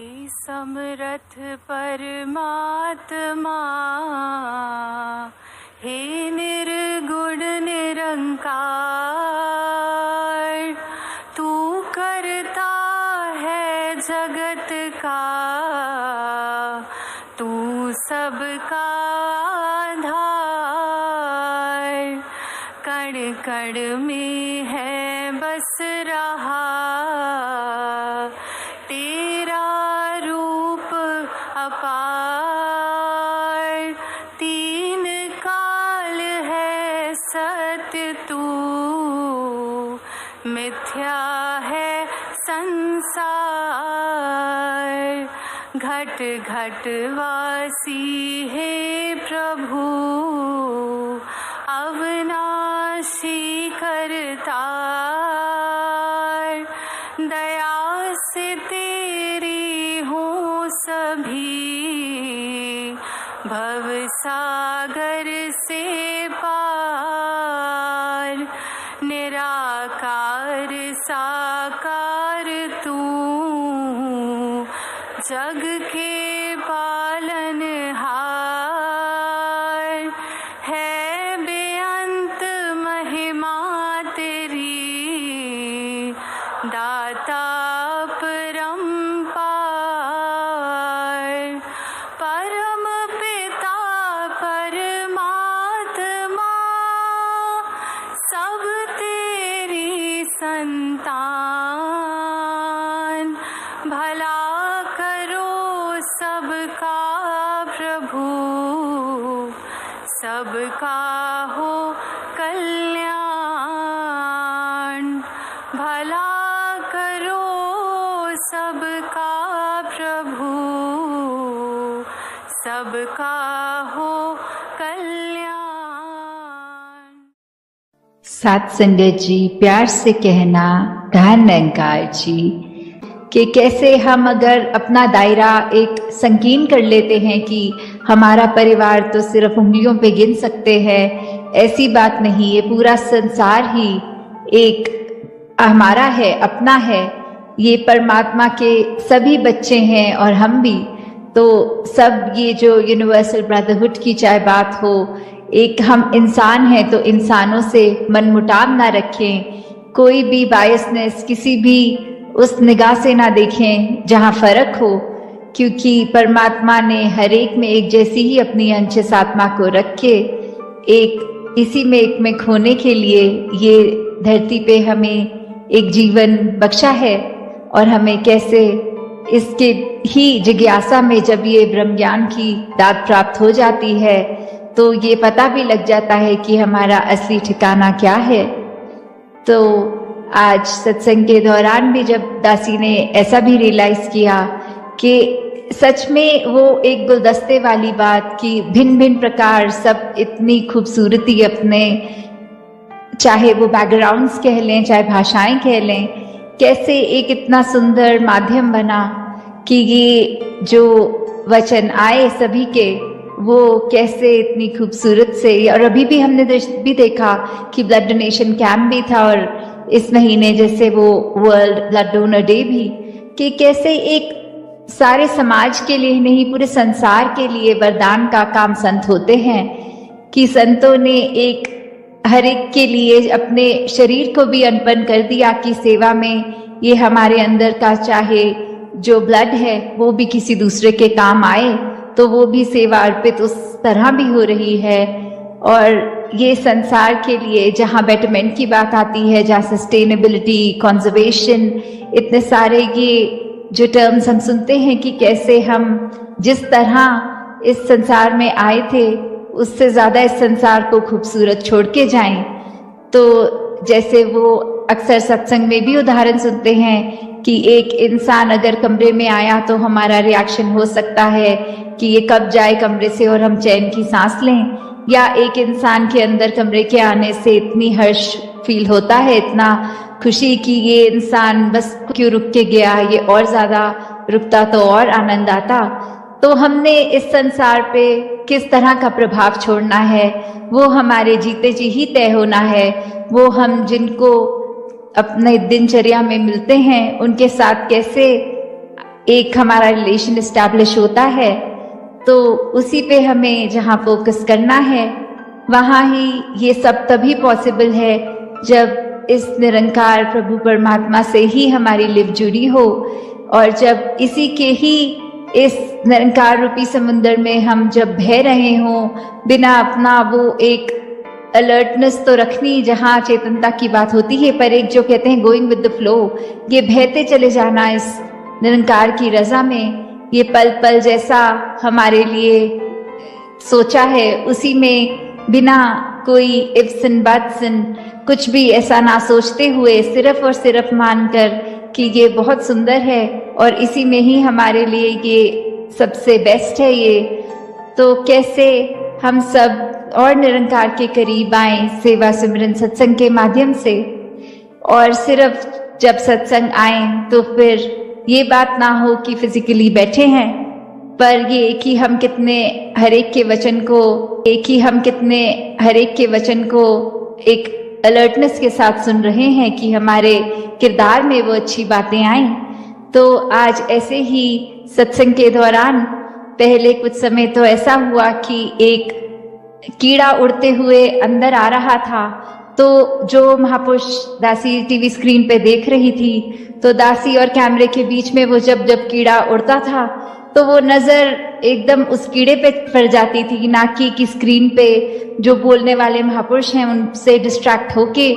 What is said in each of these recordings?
समरथ परमात्मा, हे निर्गुण निरंकार, तू करता है जगत का, तू सबका आधार, कण कण में है बस रहा तेरा रूप अपार, तीन काल है सत्य तू, मिथ्या है संसार, घट घट वासी है प्रभु, अविनाशी करतार, दया से तेरी हूँ सभी, भव सागर से पार, निराकार साकार तू, जग के पालनहार, है बेअंत महिमा तेरी, दाता परम्पार, परम पिता परमात्मा, सब तेरी संतान, भला करो सबका प्रभु, सबका हो कल्याण, भला करो सबका प्रभु, सबका हो कल्याण। साथ संगत जी, प्यार से कहना धन निरंकार जी कि कैसे हम अगर अपना दायरा एक संकीर्ण कर लेते हैं कि हमारा परिवार तो सिर्फ उंगलियों पे गिन सकते हैं, ऐसी बात नहीं। ये पूरा संसार ही एक हमारा है, अपना है। ये परमात्मा के सभी बच्चे हैं और हम भी। तो सब ये जो यूनिवर्सल ब्रदरहुड की चाहे बात हो, एक हम इंसान हैं तो इंसानों से मनमुटाव ना रखें, कोई भी बायसनेस किसी भी उस निगाह से ना देखें जहाँ फर्क हो, क्योंकि परमात्मा ने हर एक में एक जैसी ही अपनी अंश आत्मा को रखे, एक इसी में एक में खोने के लिए ये धरती पे हमें एक जीवन बख्शा है। और हमें कैसे इसके ही जिज्ञासा में जब ये ब्रह्म ज्ञान की दात प्राप्त हो जाती है तो ये पता भी लग जाता है कि हमारा असली ठिकाना क्या है। तो आज सत्संग के दौरान भी जब दासी ने ऐसा भी रियलाइज किया कि सच में वो एक गुलदस्ते वाली बात कि भिन्न भिन्न प्रकार सब इतनी खूबसूरती अपने, चाहे वो बैकग्राउंड्स कह लें चाहे भाषाएं कह लें, कैसे एक इतना सुंदर माध्यम बना कि ये जो वचन आए सभी के वो कैसे इतनी खूबसूरत से। और अभी भी हमने भी देखा कि ब्लड डोनेशन कैंप भी था और इस महीने जैसे वो वर्ल्ड ब्लड डोनर डे भी, कि कैसे एक सारे समाज के लिए नहीं पूरे संसार के लिए वरदान का काम संत होते हैं। कि संतों ने एक हर एक के लिए अपने शरीर को भी अर्पण कर दिया कि सेवा में ये हमारे अंदर का चाहे जो ब्लड है वो भी किसी दूसरे के काम आए, तो वो भी सेवा अर्पित उस तरह भी हो रही है। और ये संसार के लिए जहाँ बेटरमेंट की बात आती है, जहाँ सस्टेनेबिलिटी, कंजर्वेशन, इतने सारे ये जो टर्म्स हम सुनते हैं कि कैसे हम जिस तरह इस संसार में आए थे उससे ज़्यादा इस संसार को खूबसूरत छोड़ के जाएं। तो जैसे वो अक्सर सत्संग में भी उदाहरण सुनते हैं कि एक इंसान अगर कमरे में आया तो हमारा रिएक्शन हो सकता है कि ये कब जाए कमरे से और हम चैन की सांस लें, या एक इंसान के अंदर कमरे के आने से इतनी हर्ष फील होता है, इतना खुशी कि ये इंसान बस क्यों रुक के गया, ये और ज़्यादा रुकता तो और आनंद आता। तो हमने इस संसार पे किस तरह का प्रभाव छोड़ना है वो हमारे जीते जी ही तय होना है। वो हम जिनको अपने दिनचर्या में मिलते हैं उनके साथ कैसे एक हमारा रिलेशन इस्टेब्लिश होता है, तो उसी पे हमें जहाँ फोकस करना है वहाँ ही ये सब तभी पॉसिबल है जब इस निरंकार प्रभु परमात्मा से ही हमारी लिव जुड़ी हो, और जब इसी के ही इस निरंकार रूपी समुद्र में हम जब बह रहे हों, बिना अपना वो एक अलर्टनेस तो रखनी जहाँ चेतनता की बात होती है, पर एक जो कहते हैं गोइंग विद द फ्लो, ये बहते चले जाना इस निरंकार की रजा में, ये पल पल जैसा हमारे लिए सोचा है उसी में बिना कोई इफ्स एंड बट्स एंड कुछ भी ऐसा ना सोचते हुए सिर्फ और सिर्फ मानकर कि ये बहुत सुंदर है और इसी में ही हमारे लिए ये सबसे बेस्ट है ये, तो कैसे हम सब और निरंकार के करीब आए सेवा सिमरन सत्संग के माध्यम से। और सिर्फ जब सत्संग आए तो फिर ये बात ना हो कि फिजिकली बैठे हैं, पर ये कि हम कितने हर एक के वचन को एक अलर्टनेस के साथ सुन रहे हैं कि हमारे किरदार में वो अच्छी बातें आए। तो आज ऐसे ही सत्संग के दौरान पहले कुछ समय तो ऐसा हुआ कि एक कीड़ा उड़ते हुए अंदर आ रहा था, तो जो महापुरुष दासी टीवी स्क्रीन पे देख रही थी, तो दासी और कैमरे के बीच में वो जब जब कीड़ा उड़ता था तो वो नजर एकदम उस कीड़े पे पड़ जाती थी, ना कि स्क्रीन पे जो बोलने वाले महापुरुष हैं उनसे डिस्ट्रैक्ट होके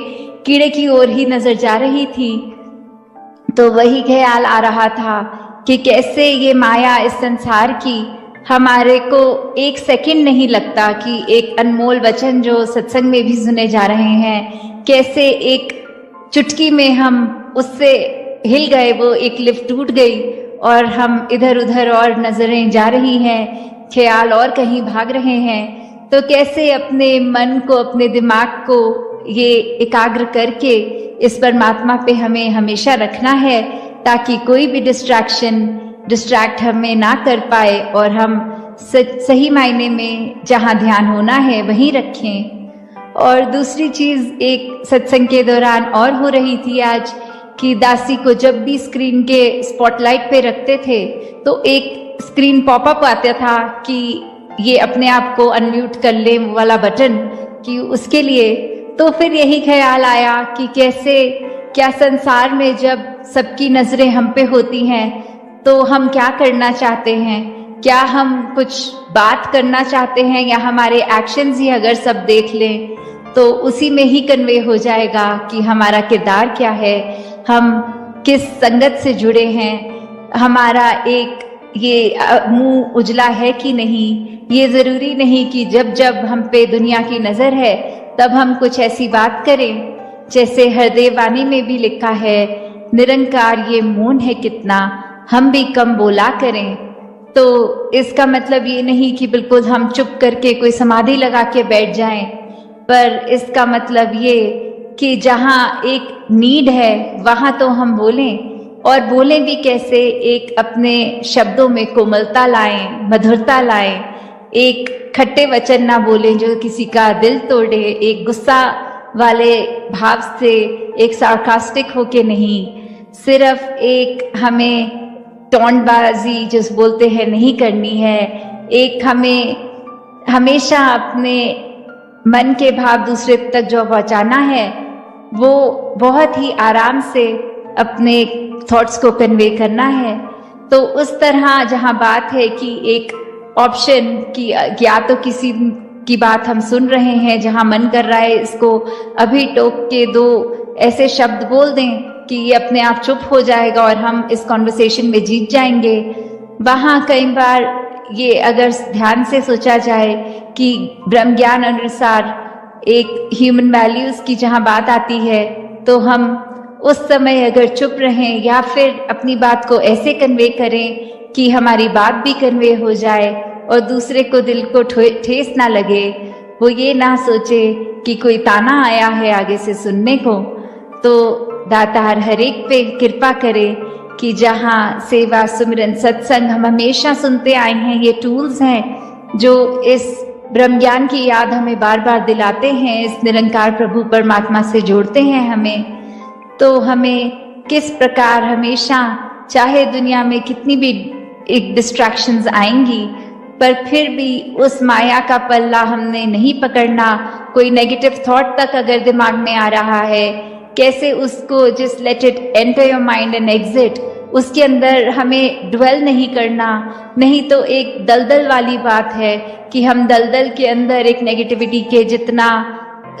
कीड़े की ओर ही नजर जा रही थी। तो वही ख्याल आ रहा था कि कैसे ये माया इस संसार की हमारे को एक सेकंड नहीं लगता कि एक अनमोल वचन जो सत्संग में भी सुने जा रहे हैं, कैसे एक चुटकी में हम उससे हिल गए, वो एक लिफ्ट टूट गई और हम इधर उधर और नजरें जा रही हैं, ख्याल और कहीं भाग रहे हैं। तो कैसे अपने मन को, अपने दिमाग को ये एकाग्र करके इस परमात्मा पे हमें हमेशा रखना है, ताकि कोई भी डिस्ट्रैक्ट हमें ना कर पाए और हम सही मायने में जहाँ ध्यान होना है वहीं रखें। और दूसरी चीज एक सत्संग के दौरान और हो रही थी आज कि दासी को जब भी स्क्रीन के स्पॉटलाइट पे रखते थे तो एक स्क्रीन पॉपअप आता था कि ये अपने आप को अनम्यूट कर ले वाला बटन, कि उसके लिए तो फिर यही ख्याल आया कि कैसे क्या संसार में जब सबकी नजरें हम पे होती हैं तो हम क्या करना चाहते हैं, क्या हम कुछ बात करना चाहते हैं, या हमारे एक्शंस ही अगर सब देख लें तो उसी में ही कन्वे हो जाएगा कि हमारा किरदार क्या है, हम किस संगत से जुड़े हैं, हमारा एक ये मुंह उजला है कि नहीं। ये जरूरी नहीं कि जब जब हम पे दुनिया की नजर है तब हम कुछ ऐसी बात करें, जैसे हरदेव वाणी में भी लिखा है, निरंकार ये मौन है कितना, हम भी कम बोला करें। तो इसका मतलब ये नहीं कि बिल्कुल हम चुप करके कोई समाधि लगा के बैठ जाएं, पर इसका मतलब ये कि जहाँ एक नीड है वहाँ तो हम बोलें, और बोलें भी कैसे, एक अपने शब्दों में कोमलता लाएं, मधुरता लाएं, एक खट्टे वचन ना बोलें जो किसी का दिल तोड़े, एक गुस्सा वाले भाव से, एक सार्कास्टिक होके नहीं, सिर्फ एक हमें टोंटबाजी जिस बोलते हैं नहीं करनी है, एक हमें हमेशा अपने मन के भाव दूसरे तक जो पहुंचाना है वो बहुत ही आराम से अपने थॉट्स को कन्वे करना है। तो उस तरह जहां बात है कि एक ऑप्शन की, या तो किसी की बात हम सुन रहे हैं जहां मन कर रहा है इसको अभी टोक के दो ऐसे शब्द बोल दें कि ये अपने आप चुप हो जाएगा और हम इस कॉन्वर्सेशन में जीत जाएंगे, वहाँ कई बार ये अगर ध्यान से सोचा जाए कि ब्रह्म ज्ञान अनुसार एक ह्यूमन वैल्यूज की जहाँ बात आती है, तो हम उस समय अगर चुप रहें या फिर अपनी बात को ऐसे कन्वे करें कि हमारी बात भी कन्वे हो जाए और दूसरे को दिल को ठेस ना लगे, वो ये ना सोचे कि कोई ताना आया है आगे से सुनने को। तो दातार हर एक पे कृपा करे कि जहाँ सेवा सुमिरन सत्संग हम हमेशा सुनते आए हैं, ये टूल्स हैं जो इस ब्रह्म ज्ञान की याद हमें बार बार दिलाते हैं, इस निरंकार प्रभु परमात्मा से जोड़ते हैं हमें। तो हमें किस प्रकार हमेशा चाहे दुनिया में कितनी भी एक डिस्ट्रैक्शंस आएंगी, पर फिर भी उस माया का पल्ला हमने नहीं पकड़ना। कोई नेगेटिव थॉट तक अगर दिमाग में आ रहा है, कैसे उसको just let it enter your mind and exit, उसके अंदर हमें ड्वेल नहीं करना। नहीं तो एक दलदल वाली बात है कि हम दलदल के अंदर एक नेगेटिविटी के जितना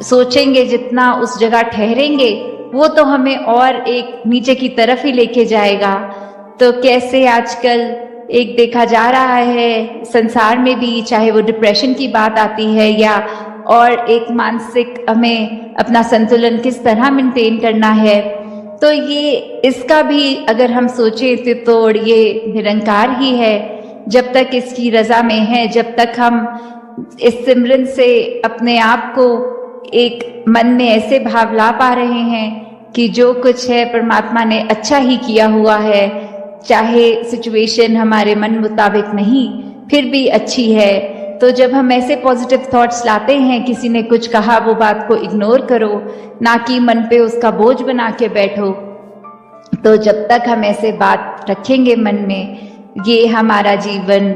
सोचेंगे, जितना उस जगह ठहरेंगे, वो तो हमें और एक नीचे की तरफ ही लेके जाएगा। तो कैसे आजकल एक देखा जा रहा है संसार में भी, चाहे वो डिप्रेशन की बात आती है या और एक मानसिक हमें अपना संतुलन किस तरह मेंटेन करना है, तो ये इसका भी अगर हम सोचें तो ये निरंकार ही है। जब तक इसकी रजा में है, जब तक हम इस सिमरन से अपने आप को एक मन में ऐसे भाव ला पा रहे हैं कि जो कुछ है परमात्मा ने अच्छा ही किया हुआ है, चाहे सिचुएशन हमारे मन मुताबिक नहीं फिर भी अच्छी है। तो जब हम ऐसे पॉजिटिव थॉट्स लाते हैं, किसी ने कुछ कहा वो बात को इग्नोर करो, ना कि मन पे उसका बोझ बना के बैठो। तो जब तक हम ऐसे बात रखेंगे मन में, ये हमारा जीवन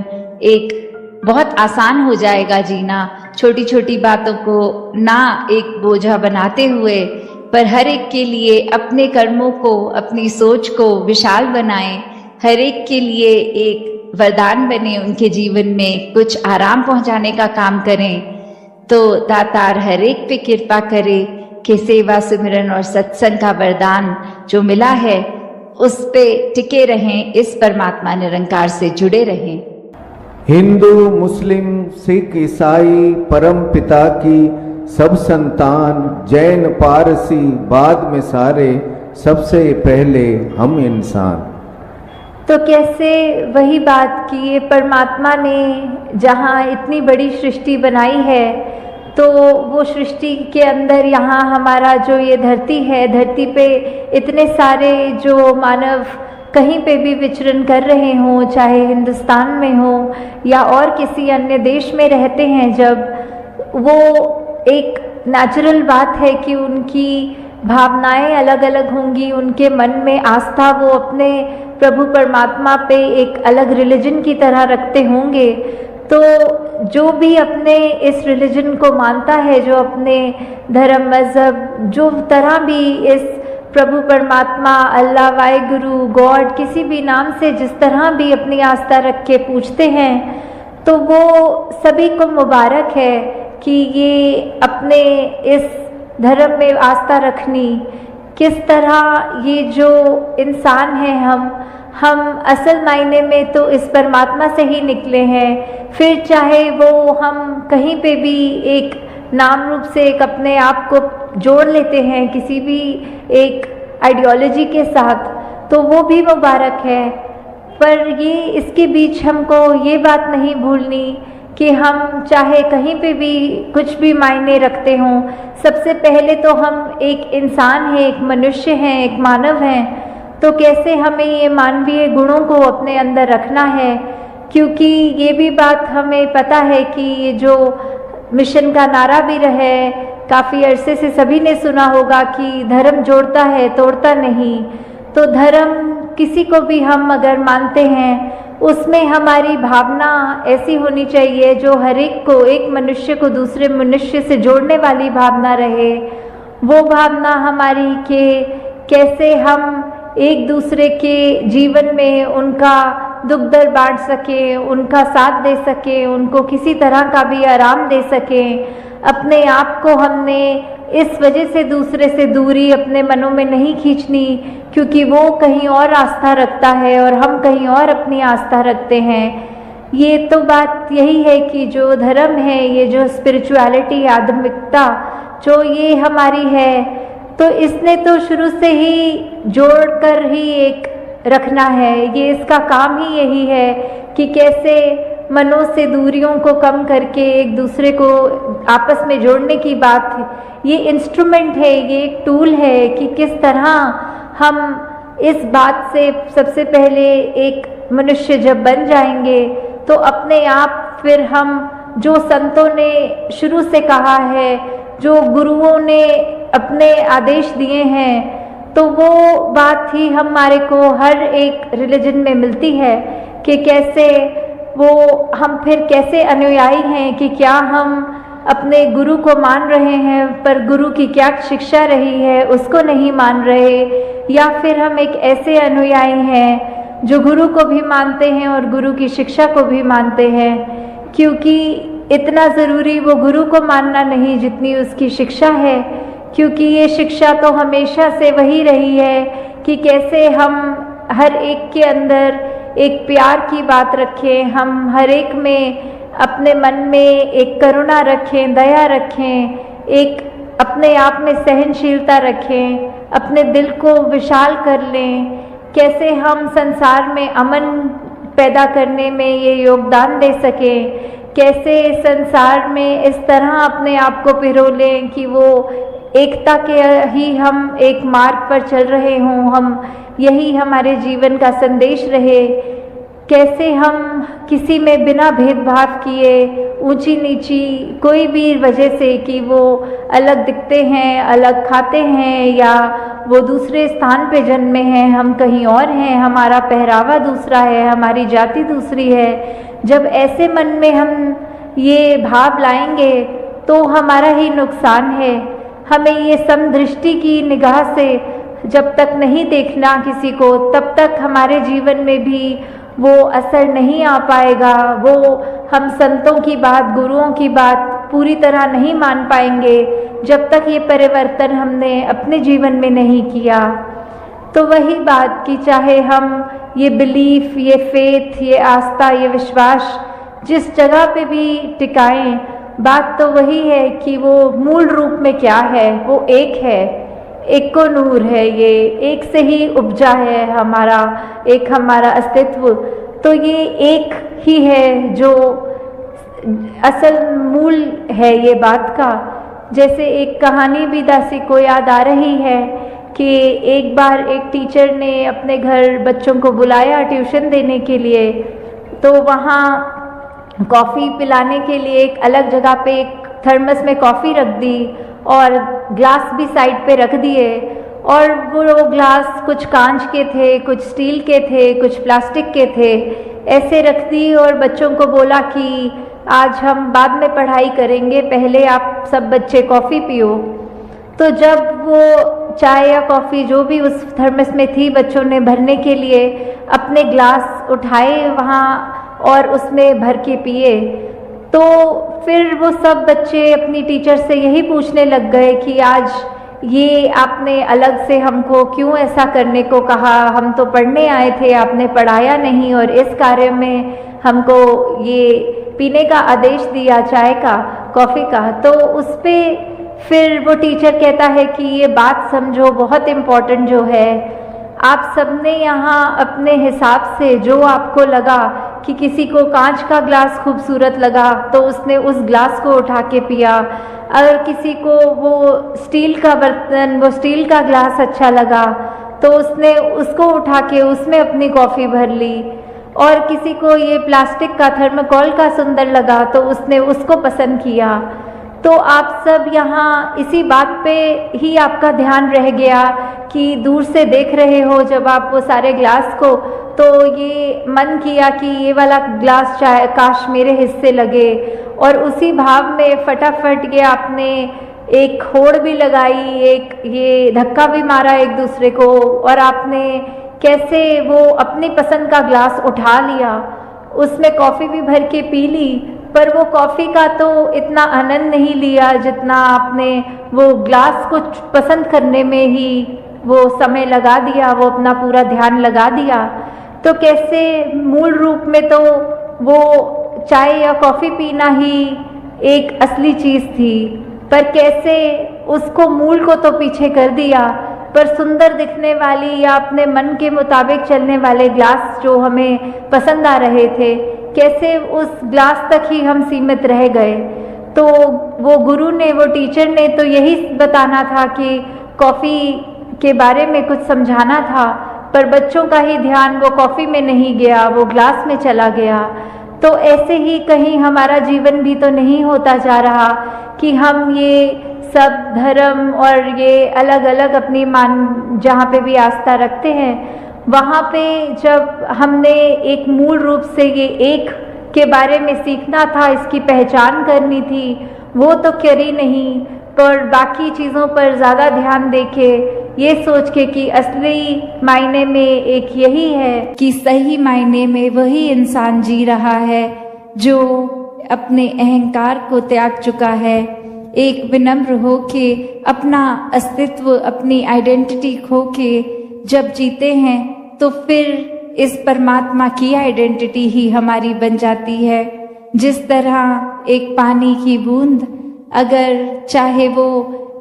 एक बहुत आसान हो जाएगा जीना। छोटी छोटी बातों को ना एक बोझा बनाते हुए, पर हर एक के लिए अपने कर्मों को, अपनी सोच को विशाल बनाएं, हर एक के लिए एक वरदान बने, उनके जीवन में कुछ आराम पहुंचाने का काम करें। तो दातार हर एक पे कृपा करे कि सेवा, सिमरन और सत्संग का वरदान जो मिला है उस पे टिके रहें, इस परमात्मा निरंकार से जुड़े रहें। हिंदू, मुस्लिम, सिख, ईसाई, परम पिता की सब संतान, जैन, पारसी, बाद में सारे, सबसे पहले हम इंसान। तो कैसे वही बात कि ये परमात्मा ने जहाँ इतनी बड़ी सृष्टि बनाई है, तो वो सृष्टि के अंदर यहाँ हमारा जो ये धरती है, धरती पे इतने सारे जो मानव कहीं पे भी विचरण कर रहे हों, चाहे हिंदुस्तान में हो या और किसी अन्य देश में रहते हैं, जब वो एक नेचुरल बात है कि उनकी भावनाएं अलग अलग होंगी, उनके मन में आस्था वो अपने प्रभु परमात्मा पे एक अलग रिलीजन की तरह रखते होंगे। तो जो भी अपने इस रिलीजन को मानता है, जो अपने धर्म, मज़हब, जो तरह भी इस प्रभु परमात्मा, अल्लाह, वाहिगुरु, गॉड, किसी भी नाम से जिस तरह भी अपनी आस्था रख के पूछते हैं, तो वो सभी को मुबारक है कि ये अपने इस धर्म में आस्था रखनी। किस तरह ये जो इंसान है, हम असल मायने में तो इस परमात्मा से ही निकले हैं। फिर चाहे वो हम कहीं पे भी एक नाम रूप से एक अपने आप को जोड़ लेते हैं किसी भी एक आइडियोलॉजी के साथ, तो वो भी मुबारक है। पर ये इसके बीच हमको ये बात नहीं भूलनी कि हम चाहे कहीं पे भी कुछ भी मायने रखते हों, सबसे पहले तो हम एक इंसान हैं, एक मनुष्य हैं, एक मानव हैं। तो कैसे हमें ये मानवीय गुणों को अपने अंदर रखना है, क्योंकि ये भी बात हमें पता है कि ये जो मिशन का नारा भी रहे, काफ़ी अरसे से सभी ने सुना होगा कि धर्म जोड़ता है, तोड़ता नहीं। तो धर्म किसी को भी हम अगर मानते हैं, उसमें हमारी भावना ऐसी होनी चाहिए जो हर एक को, एक मनुष्य को दूसरे मनुष्य से जोड़ने वाली भावना रहे। वो भावना हमारी कि कैसे हम एक दूसरे के जीवन में उनका दुख दर्द बांट सकें, उनका साथ दे सकें, उनको किसी तरह का भी आराम दे सकें। अपने आप को हमने इस वजह से दूसरे से दूरी अपने मनों में नहीं खींचनी क्योंकि वो कहीं और आस्था रखता है और हम कहीं और अपनी आस्था रखते हैं। ये तो बात यही है कि जो धर्म है, ये जो स्पिरिचुअलिटी, आध्यात्मिकता जो ये हमारी है, तो इसने तो शुरू से ही जोड़कर ही एक रखना है। ये इसका काम ही यही है कि कैसे मनों से दूरियों को कम करके एक दूसरे को आपस में जोड़ने की बात है। ये इंस्ट्रूमेंट है, ये एक टूल है कि किस तरह हम इस बात से सबसे पहले एक मनुष्य जब बन जाएंगे तो अपने आप फिर हम जो संतों ने शुरू से कहा है, जो गुरुओं ने अपने आदेश दिए हैं, तो वो बात ही हमारे को हर एक रिलीजन में मिलती है कि कैसे वो हम फिर कैसे अनुयायी हैं, कि क्या हम अपने गुरु को मान रहे हैं पर गुरु की क्या शिक्षा रही है उसको नहीं मान रहे, या फिर हम एक ऐसे अनुयायी हैं जो गुरु को भी मानते हैं और गुरु की शिक्षा को भी मानते हैं, क्योंकि इतना ज़रूरी वो गुरु को मानना नहीं जितनी उसकी शिक्षा है, क्योंकि ये शिक्षा तो हमेशा से वही रही है कि कैसे हम हर एक के अंदर एक प्यार की बात रखें, हम हर एक में अपने मन में एक करुणा रखें, दया रखें, एक अपने आप में सहनशीलता रखें, अपने दिल को विशाल कर लें, कैसे हम संसार में अमन पैदा करने में ये योगदान दे सकें, कैसे संसार में इस तरह अपने आप को पिरो लें कि वो एकता के ही हम एक मार्ग पर चल रहे हों, हम यही हमारे जीवन का संदेश रहे, कैसे हम किसी में बिना भेदभाव किए ऊंची नीची कोई भी वजह से कि वो अलग दिखते हैं, अलग खाते हैं या वो दूसरे स्थान पे जन्मे हैं, हम कहीं और हैं, हमारा पहरावा दूसरा है, हमारी जाति दूसरी है, जब ऐसे मन में हम ये भाव लाएंगे तो हमारा ही नुकसान है। हमें ये समदृष्टि की निगाह से जब तक नहीं देखना किसी को, तब तक हमारे जीवन में भी वो असर नहीं आ पाएगा, वो हम संतों की बात, गुरुओं की बात पूरी तरह नहीं मान पाएंगे जब तक ये परिवर्तन हमने अपने जीवन में नहीं किया। तो वही बात कि चाहे हम ये बिलीफ, ये फेथ, ये आस्था, ये विश्वास जिस जगह पे भी टिकाएं, बात तो वही है कि वो मूल रूप में क्या है, वो एक है, एक को नूर है, ये एक से ही उपजा है हमारा अस्तित्व। तो ये एक ही है जो असल मूल है ये बात का। जैसे एक कहानी भी दासी को याद आ रही है कि एक बार एक टीचर ने अपने घर बच्चों को बुलाया ट्यूशन देने के लिए, तो वहाँ कॉफ़ी पिलाने के लिए एक अलग जगह पे एक थर्मस में कॉफ़ी रख दी और ग्लास भी साइड पे रख दिए, और वो ग्लास कुछ कांच के थे, कुछ स्टील के थे, कुछ प्लास्टिक के थे, ऐसे रख दी और बच्चों को बोला कि आज हम बाद में पढ़ाई करेंगे, पहले आप सब बच्चे कॉफ़ी पियो। तो जब वो चाय या कॉफ़ी जो भी उस थर्मस में थी बच्चों ने भरने के लिए अपने ग्लास उठाए वहाँ और उसमें भर के पिए, तो फिर वो सब बच्चे अपनी टीचर से यही पूछने लग गए कि आज ये आपने अलग से हमको क्यों ऐसा करने को कहा, हम तो पढ़ने आए थे, आपने पढ़ाया नहीं और इस कार्य में हमको ये पीने का आदेश दिया चाय का, कॉफ़ी का। तो उस पर फिर वो टीचर कहता है कि ये बात समझो, बहुत इम्पोर्टेंट जो है, आप सबने यहाँ अपने हिसाब से जो आपको लगा कि किसी को कांच का ग्लास खूबसूरत लगा तो उसने उस ग्लास को उठा के पिया, अगर किसी को वो स्टील का बर्तन, वो स्टील का ग्लास अच्छा लगा तो उसने उसको उठा के उसमें अपनी कॉफ़ी भर ली, और किसी को ये प्लास्टिक का थर्माकोल का सुंदर लगा तो उसने उसको पसंद किया। तो आप सब यहाँ इसी बात पे ही आपका ध्यान रह गया कि दूर से देख रहे हो जब आप वो सारे ग्लास को, तो ये मन किया कि ये वाला ग्लास चाहे काश मेरे हिस्से लगे, और उसी भाव में फटाफट ये आपने एक होड़ भी लगाई, एक ये धक्का भी मारा एक दूसरे को, और आपने कैसे वो अपनी पसंद का ग्लास उठा लिया, उसमें कॉफ़ी भी भर के पी ली, पर वो कॉफ़ी का तो इतना आनंद नहीं लिया जितना आपने वो ग्लास को पसंद करने में ही वो समय लगा दिया, वो अपना पूरा ध्यान लगा दिया। तो कैसे मूल रूप में तो वो चाय या कॉफ़ी पीना ही एक असली चीज़ थी, पर कैसे उसको मूल को तो पीछे कर दिया, पर सुंदर दिखने वाली या अपने मन के मुताबिक चलने वाले ग्लास जो हमें पसंद आ रहे थे, कैसे उस ग्लास तक ही हम सीमित रह गए। तो वो गुरु ने, वो टीचर ने तो यही बताना था कि कॉफ़ी के बारे में कुछ समझाना था, पर बच्चों का ही ध्यान वो कॉफ़ी में नहीं गया, वो ग्लास में चला गया। तो ऐसे ही कहीं हमारा जीवन भी तो नहीं होता जा रहा कि हम ये सब धर्म और ये अलग अलग अपनी जहाँ पे भी आस्था रखते हैं, वहाँ पे जब हमने एक मूल रूप से ये एक के बारे में सीखना था, इसकी पहचान करनी थी, वो तो करी नहीं, पर बाकी चीज़ों पर ज़्यादा ध्यान देके ये सोच के कि असली मायने में एक यही है कि सही मायने में वही इंसान जी रहा है जो अपने अहंकार को त्याग चुका है, एक विनम्र हो के अपना अस्तित्व, अपनी आइडेंटिटी खो के जब जीते हैं तो फिर इस परमात्मा की आइडेंटिटी ही हमारी बन जाती है। जिस तरह एक पानी की बूंद अगर चाहे वो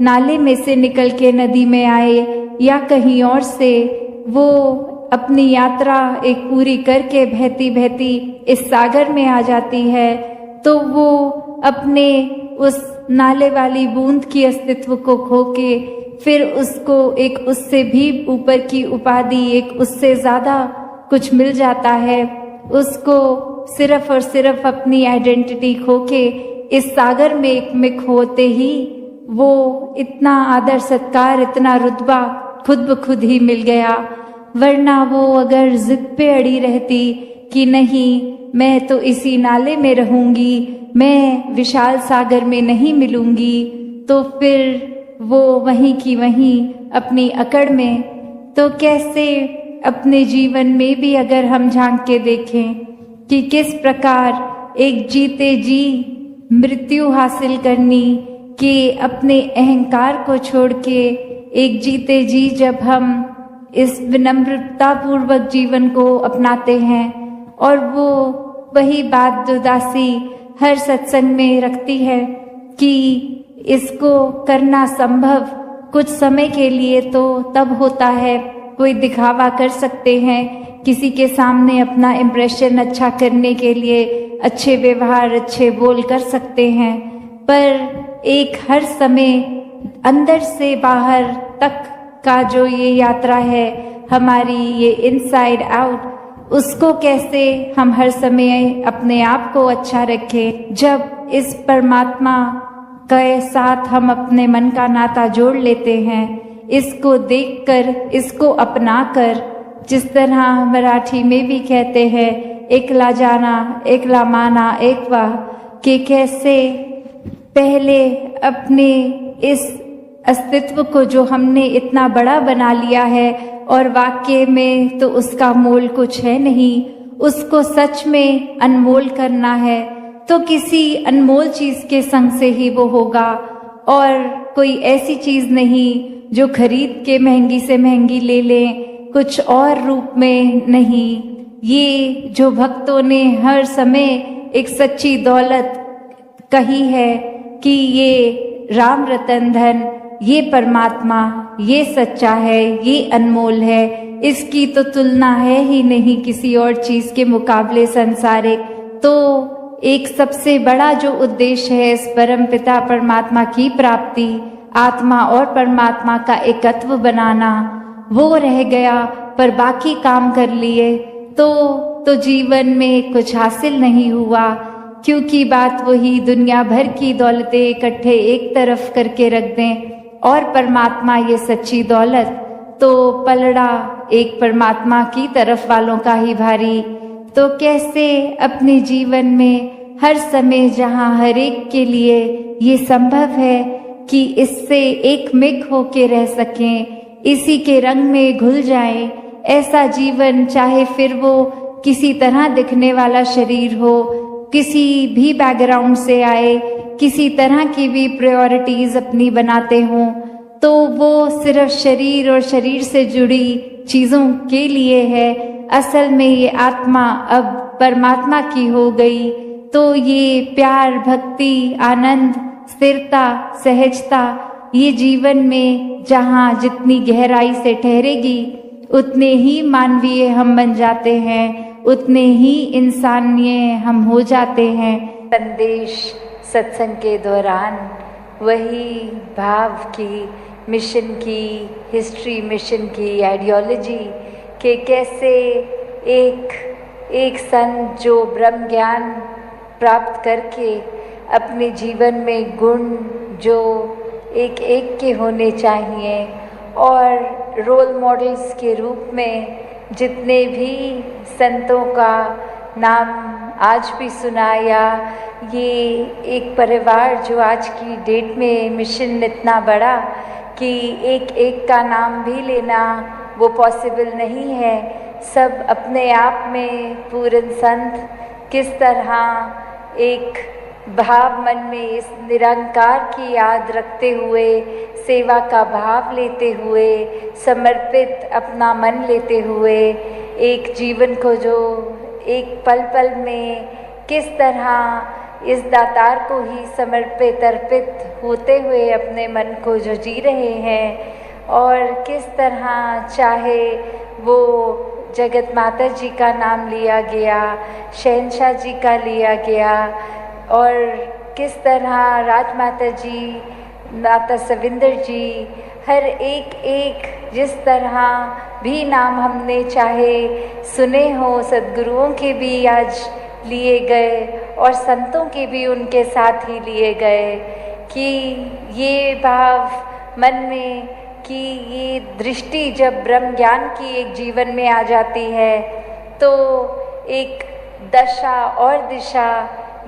नाले में से निकल के नदी में आए या कहीं और से, वो अपनी यात्रा एक पूरी करके बहती बहती इस सागर में आ जाती है, तो वो अपने उस नाले वाली बूंद की अस्तित्व को खो के फिर उसको एक उससे भी ऊपर की उपाधि, एक उससे ज़्यादा कुछ मिल जाता है। उसको सिर्फ और सिर्फ अपनी आइडेंटिटी खो के इस सागर में एक मिक होते ही वो इतना आदर सत्कार, इतना रुतबा खुद ब खुद ही मिल गया। वरना वो अगर जिद पे अड़ी रहती कि नहीं मैं तो इसी नाले में रहूंगी, मैं विशाल सागर में नहीं मिलूंगी, तो फिर वो वहीं की वहीं अपनी अकड़ में। तो कैसे अपने जीवन में भी अगर हम झांक के देखें कि किस प्रकार एक जीते जी मृत्यु हासिल करनी, कि अपने अहंकार को छोड़ के एक जीते जी जब हम इस विनम्रता पूर्वक जीवन को अपनाते हैं, और वो वही बात जो दासी हर सत्संग में रखती है कि इसको करना संभव कुछ समय के लिए तो तब होता है, कोई दिखावा कर सकते हैं, किसी के सामने अपना इम्प्रेशन अच्छा करने के लिए अच्छे व्यवहार, अच्छे बोल कर सकते हैं, पर एक हर समय अंदर से बाहर तक का जो ये यात्रा है हमारी, ये इनसाइड आउट, उसको कैसे हम हर समय अपने आप को अच्छा रखें। जब इस परमात्मा के साथ हम अपने मन का नाता जोड़ लेते हैं, इसको देखकर, इसको अपनाकर, जिस तरह मराठी में भी कहते हैं एकला जाना एकला माना एक वाह, कि कैसे पहले अपने इस अस्तित्व को जो हमने इतना बड़ा बना लिया है और वाकई में तो उसका मोल कुछ है नहीं, उसको सच में अनमोल करना है तो किसी अनमोल चीज के संग से ही वो होगा, और कोई ऐसी चीज नहीं जो खरीद के महंगी से महंगी ले लें, कुछ और रूप में नहीं। ये जो भक्तों ने हर समय एक सच्ची दौलत कही है कि ये राम रतन धन, ये परमात्मा, ये सच्चा है, ये अनमोल है, इसकी तो तुलना है ही नहीं किसी और चीज के मुकाबले संसारिक। तो एक सबसे बड़ा जो उद्देश्य है इस परम पिता परमात्मा की प्राप्ति, आत्मा और परमात्मा का एकत्व बनाना, वो रह गया, पर बाकी काम कर लिए तो जीवन में कुछ हासिल नहीं हुआ, क्योंकि बात वही दुनिया भर की दौलतें इकट्ठे एक तरफ करके रख दें और परमात्मा ये सच्ची दौलत, तो पलड़ा एक परमात्मा की तरफ वालों का ही भारी। तो कैसे अपने जीवन में हर समय जहाँ हर एक के लिए ये संभव है कि इससे एक मिक होके रह सकें, इसी के रंग में घुल जाएं, ऐसा जीवन, चाहे फिर वो किसी तरह दिखने वाला शरीर हो, किसी भी बैकग्राउंड से आए, किसी तरह की भी प्रायोरिटीज अपनी बनाते हों, तो वो सिर्फ शरीर और शरीर से जुड़ी चीज़ों के लिए है। असल में ये आत्मा अब परमात्मा की हो गई, तो ये प्यार, भक्ति, आनंद, स्थिरता, सहजता, ये जीवन में जहाँ जितनी गहराई से ठहरेगी उतने ही मानवीय हम बन जाते हैं, उतने ही इंसानिय हम हो जाते हैं। संदेश सत्संग के दौरान वही भाव की, मिशन की, हिस्ट्री मिशन की, आइडियोलॉजी के कैसे एक संत जो ब्रह्म ज्ञान प्राप्त करके अपने जीवन में गुण जो एक एक के होने चाहिए, और रोल मॉडल्स के रूप में जितने भी संतों का नाम आज भी सुनाया, ये एक परिवार जो आज की डेट में मिशन इतना बड़ा कि एक एक का नाम भी लेना वो पॉसिबल नहीं है। सब अपने आप में पूर्ण संत किस तरह एक भाव मन में इस निरंकार की याद रखते हुए, सेवा का भाव लेते हुए, समर्पित अपना मन लेते हुए एक जीवन को जो एक पल पल में किस तरह इस दातार को ही समर्पित अर्पित होते हुए अपने मन को जो जी रहे हैं, और किस तरह चाहे वो जगत माता जी का नाम लिया गया, शहंशाह जी का लिया गया, और किस तरह राजमाता जी, माता सविंदर जी, हर एक एक जिस तरह भी नाम हमने चाहे सुने हो, सद्गुरुओं के भी आज लिए गए और संतों के भी उनके साथ ही लिए गए, कि ये भाव मन में कि ये दृष्टि जब ब्रह्म ज्ञान की एक जीवन में आ जाती है तो एक दशा और दिशा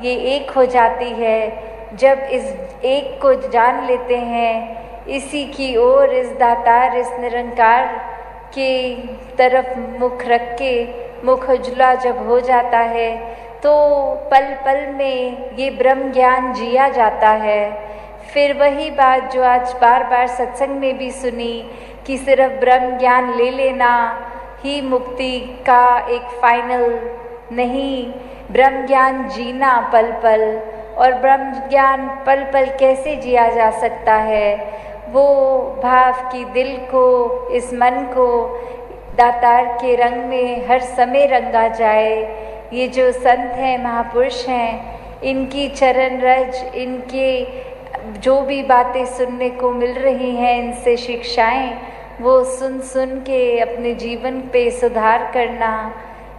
ये एक हो जाती है। जब इस एक को जान लेते हैं, इसी की ओर, इस दातार, इस निरंकार के तरफ मुख रख के मुख उजला जब हो जाता है तो पल पल में ये ब्रह्म ज्ञान जिया जाता है। फिर वही बात जो आज बार बार सत्संग में भी सुनी कि सिर्फ ब्रह्म ज्ञान ले लेना ही मुक्ति का एक फाइनल नहीं, ब्रह्म ज्ञान जीना पल पल, और ब्रह्म ज्ञान पल पल कैसे जिया जा सकता है, वो भाव की दिल को, इस मन को दातार के रंग में हर समय रंगा जाए। ये जो संत हैं, महापुरुष हैं, इनकी चरण रज, इनके जो भी बातें सुनने को मिल रही हैं, इनसे शिक्षाएं, वो सुन सुन के अपने जीवन पे सुधार करना,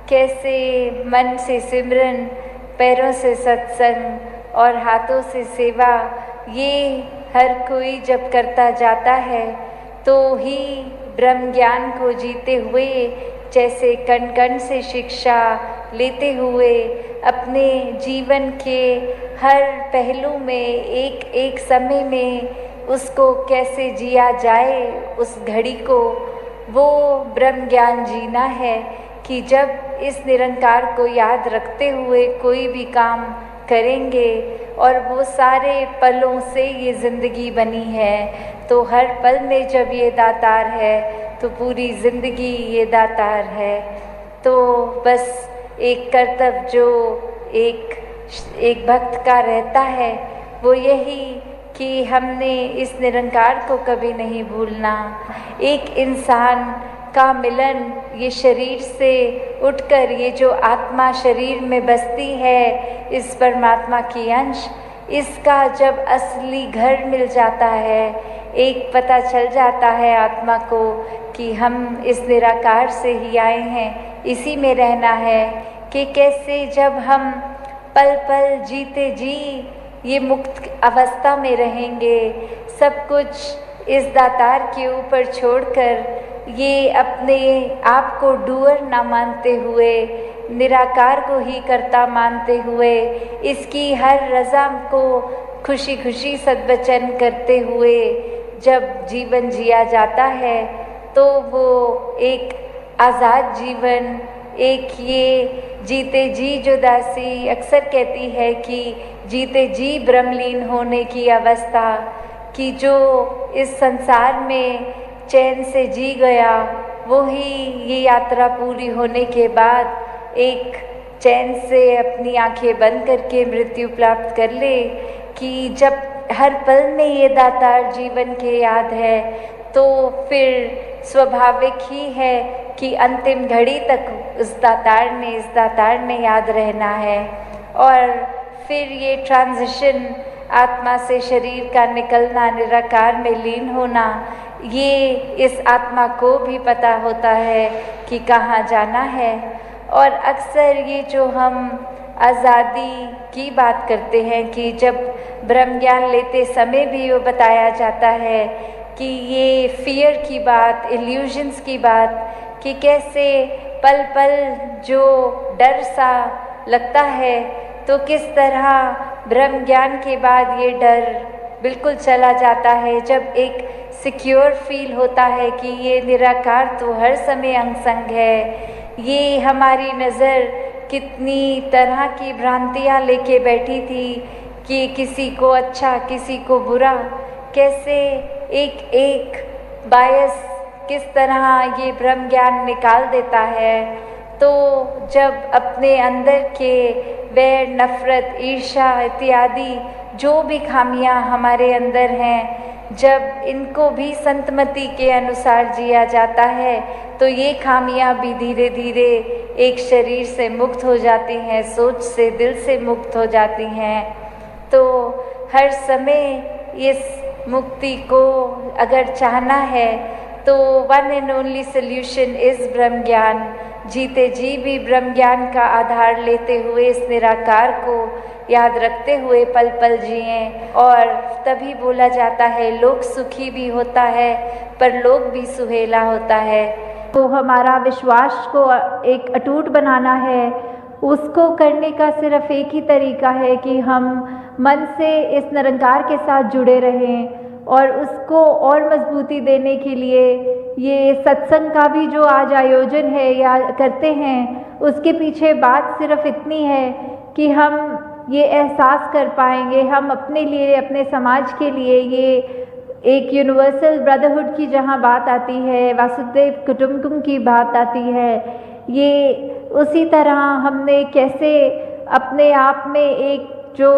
कैसे मन से सिमरन, पैरों से सत्संग और हाथों से सेवा, ये हर कोई जब करता जाता है तो ही ब्रह्म ज्ञान को जीते हुए, जैसे कण कण से शिक्षा लेते हुए अपने जीवन के हर पहलू में एक एक समय में उसको कैसे जिया जाए, उस घड़ी को, वो ब्रह्म ज्ञान जीना है। कि जब इस निरंकार को याद रखते हुए कोई भी काम करेंगे, और वो सारे पलों से ये ज़िंदगी बनी है, तो हर पल में जब ये दातार है तो पूरी ज़िंदगी ये दातार है। तो बस एक कर्तव्य जो एक भक्त का रहता है वो यही कि हमने इस निरंकार को कभी नहीं भूलना। एक इंसान का मिलन, ये शरीर से उठकर ये जो आत्मा शरीर में बसती है, इस परमात्मा की अंश, इसका जब असली घर मिल जाता है, एक पता चल जाता है आत्मा को कि हम इस निराकार से ही आए हैं, इसी में रहना है, कि कैसे जब हम पल पल जीते जी ये मुक्त अवस्था में रहेंगे, सब कुछ इस दातार के ऊपर छोड़कर, ये अपने आप को डूअर ना मानते हुए, निराकार को ही कर्ता मानते हुए, इसकी हर रज़ा को खुशी खुशी सद्वचन करते हुए जब जीवन जिया जाता है तो वो एक आज़ाद जीवन, एक ये जीते जी जो दासी अक्सर कहती है कि जीते जी ब्रह्मलीन होने की अवस्था, कि जो इस संसार में चैन से जी गया, वो ही ये यात्रा पूरी होने के बाद एक चैन से अपनी आंखें बंद करके मृत्यु प्राप्त कर ले। कि जब हर पल में ये दातार जीवन के याद है तो फिर स्वाभाविक ही है कि अंतिम घड़ी तक इस दातार ने याद रहना है। और फिर ये ट्रांजिशन, आत्मा से शरीर का निकलना, निराकार में लीन होना, ये इस आत्मा को भी पता होता है कि कहाँ जाना है। और अक्सर ये जो हम आज़ादी की बात करते हैं कि जब ब्रह्म ज्ञान लेते समय भी वो बताया जाता है कि ये फियर की बात, इल्यूजन्स की बात, कि कैसे पल पल जो डर सा लगता है तो किस तरह ब्रह्म ज्ञान के बाद ये डर बिल्कुल चला जाता है, जब एक सिक्योर फील होता है कि ये निराकार तो हर समय अंग संग है। ये हमारी नज़र कितनी तरह की भ्रांतियाँ लेके बैठी थी कि किसी को अच्छा किसी को बुरा, कैसे एक एक बायस किस तरह ये ब्रह्म ज्ञान निकाल देता है। तो जब अपने अंदर के वैर, नफ़रत, ईर्ष्या इत्यादि जो भी खामियां हमारे अंदर हैं, जब इनको भी संतमति के अनुसार जिया जाता है तो ये खामियां भी धीरे धीरे एक शरीर से मुक्त हो जाती हैं, सोच से, दिल से मुक्त हो जाती हैं। तो हर समय इस मुक्ति को अगर चाहना है तो one and only solution is ब्रह्म ज्ञान। जीते जी भी ब्रह्म ज्ञान का आधार लेते हुए इस निराकार को याद रखते हुए पल पल जिएं, और तभी बोला जाता है लोक सुखी भी होता है पर लोक भी सुहेला होता है। तो हमारा विश्वास को एक अटूट बनाना है, उसको करने का सिर्फ एक ही तरीका है कि हम मन से इस निरंकार के साथ जुड़े रहें, और उसको और मजबूती देने के लिए ये सत्संग का भी जो आज आयोजन है या करते हैं, उसके पीछे बात सिर्फ इतनी है कि हम ये एहसास कर पाएंगे, हम अपने लिए, अपने समाज के लिए, ये एक यूनिवर्सल ब्रदरहुड की जहाँ बात आती है, वासुदेव कुटुंबकम की बात आती है, ये उसी तरह हमने कैसे अपने आप में एक जो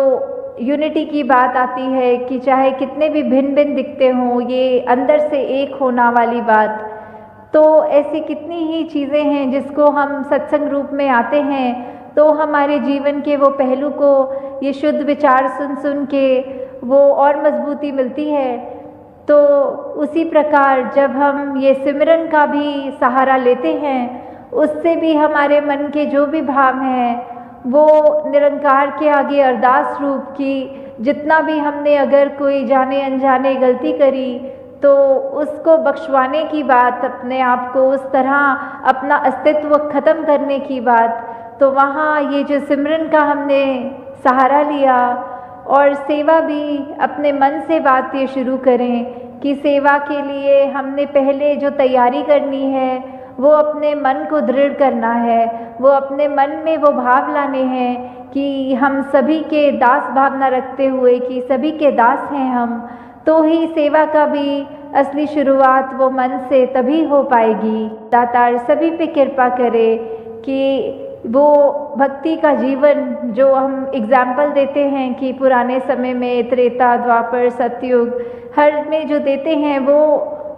यूनिटी की बात आती है कि चाहे कितने भी भिन्न भिन्न दिखते हों, ये अंदर से एक होना वाली बात। तो ऐसी कितनी ही चीज़ें हैं जिसको हम सत्संग रूप में आते हैं तो हमारे जीवन के वो पहलू को ये शुद्ध विचार सुन सुन के वो और मजबूती मिलती है। तो उसी प्रकार जब हम ये सिमरन का भी सहारा लेते हैं, उससे भी हमारे मन के जो भी भाव हैं वो निरंकार के आगे अरदास रूप की, जितना भी हमने अगर कोई जाने अनजाने गलती करी तो उसको बख्शवाने की बात, अपने आप को उस तरह अपना अस्तित्व ख़त्म करने की बात। तो वहाँ ये जो सिमरन का हमने सहारा लिया, और सेवा भी अपने मन से बात ये शुरू करें कि सेवा के लिए हमने पहले जो तैयारी करनी है वो अपने मन को दृढ़ करना है, वो अपने मन में वो भाव लाने हैं कि हम सभी के दास भावना रखते हुए कि सभी के दास हैं हम, तो ही सेवा का भी असली शुरुआत वो मन से तभी हो पाएगी। दातार सभी पे कृपा करे कि वो भक्ति का जीवन जो हम एग्जाम्पल देते हैं कि पुराने समय में त्रेता, द्वापर, सतयुग हर में जो देते हैं वो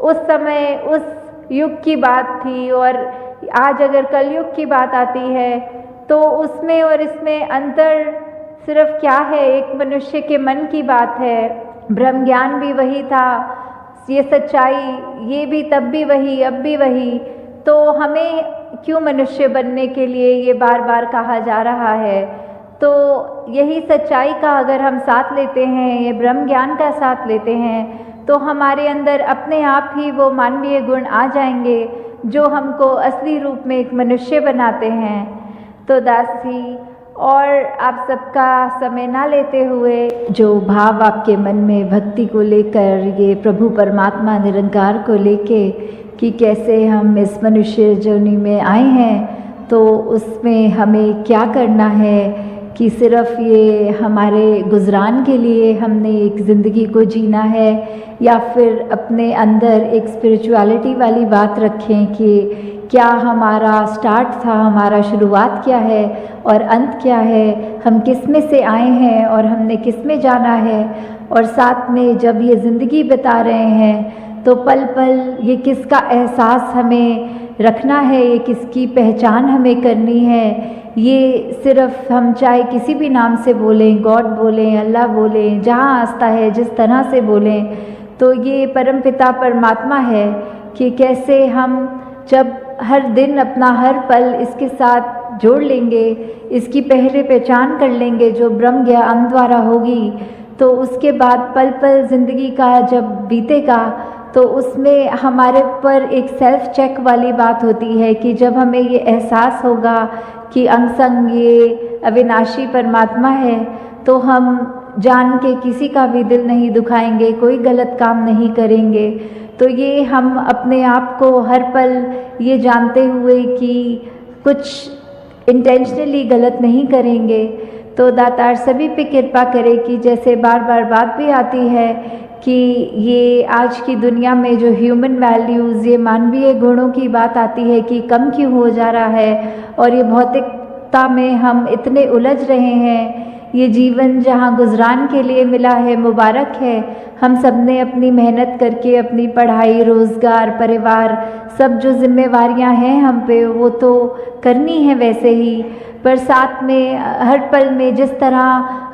उस समय उस युग की बात थी, और आज अगर कलयुग की बात आती है तो उसमें और इसमें अंतर सिर्फ क्या है, एक मनुष्य के मन की बात है। ब्रह्म ज्ञान भी वही था, ये सच्चाई ये भी तब भी वही, अब भी वही। तो हमें क्यों मनुष्य बनने के लिए ये बार बार कहा जा रहा है? तो यही सच्चाई का अगर हम साथ लेते हैं, ये ब्रह्म ज्ञान का साथ लेते हैं, तो हमारे अंदर अपने आप ही वो मानवीय गुण आ जाएंगे जो हमको असली रूप में एक मनुष्य बनाते हैं। तो दास जी, और आप सबका समय ना लेते हुए जो भाव आपके मन में भक्ति को लेकर, ये प्रभु परमात्मा निरंकार को लेके कि कैसे हम इस मनुष्य जोनी में आए हैं, तो उसमें हमें क्या करना है कि सिर्फ ये हमारे गुजरान के लिए हमने एक ज़िंदगी को जीना है, या फिर अपने अंदर एक स्पिरिचुअलिटी वाली बात रखें कि क्या हमारा स्टार्ट था, हमारा शुरुआत क्या है और अंत क्या है, हम किस में से आए हैं और हमने किस में जाना है, और साथ में जब ये ज़िंदगी बिता रहे हैं तो पल पल ये किसका एहसास हमें रखना है, ये किसकी पहचान हमें करनी है। ये सिर्फ हम चाहे किसी भी नाम से बोलें, गॉड बोलें, अल्लाह बोलें, जहाँ आस्था है जिस तरह से बोलें, तो ये परमपिता परमात्मा है कि कैसे हम जब हर दिन अपना हर पल इसके साथ जोड़ लेंगे, इसकी पहले पहचान कर लेंगे जो ब्रह्म ज्ञान द्वारा होगी, तो उसके बाद पल पल ज़िंदगी का जब बीतेगा तो उसमें हमारे पर एक सेल्फ चेक वाली बात होती है कि जब हमें ये एहसास होगा कि अंग संग ये अविनाशी परमात्मा है, तो हम जान के किसी का भी दिल नहीं दुखाएंगे, कोई गलत काम नहीं करेंगे। तो ये हम अपने आप को हर पल ये जानते हुए कि कुछ इंटेंशनली गलत नहीं करेंगे। तो दातार सभी पे कृपा करे कि जैसे बार बार बात भी आती है कि ये आज की दुनिया में जो ह्यूमन वैल्यूज़, ये मानवीय गुणों की बात आती है कि कम क्यों हो जा रहा है, और ये भौतिकता में हम इतने उलझ रहे हैं। ये जीवन जहाँ गुजरान के लिए मिला है, मुबारक है। हम सब ने अपनी मेहनत करके अपनी पढ़ाई, रोज़गार, परिवार, सब जो जिम्मेवारियाँ हैं हम पे, वो तो करनी है वैसे ही, पर साथ में हर पल में जिस तरह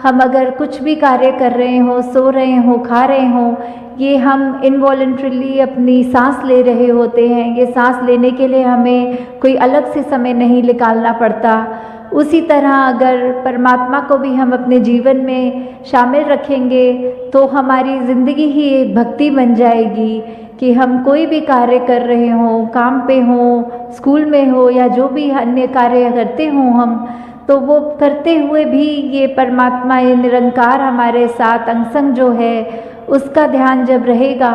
हम अगर कुछ भी कार्य कर रहे हो, सो रहे हो, खा रहे हो, ये हम इनवॉलंटरीली अपनी सांस ले रहे होते हैं। ये सांस लेने के लिए हमें कोई अलग से समय नहीं निकालना पड़ता। उसी तरह अगर परमात्मा को भी हम अपने जीवन में शामिल रखेंगे तो हमारी ज़िंदगी ही एक भक्ति बन जाएगी कि हम कोई भी कार्य कर रहे हों, काम पे हों, स्कूल में हो या जो भी अन्य कार्य करते हों हम, तो वो करते हुए भी ये परमात्मा, ये निरंकार हमारे साथ अंग संग जो है, उसका ध्यान जब रहेगा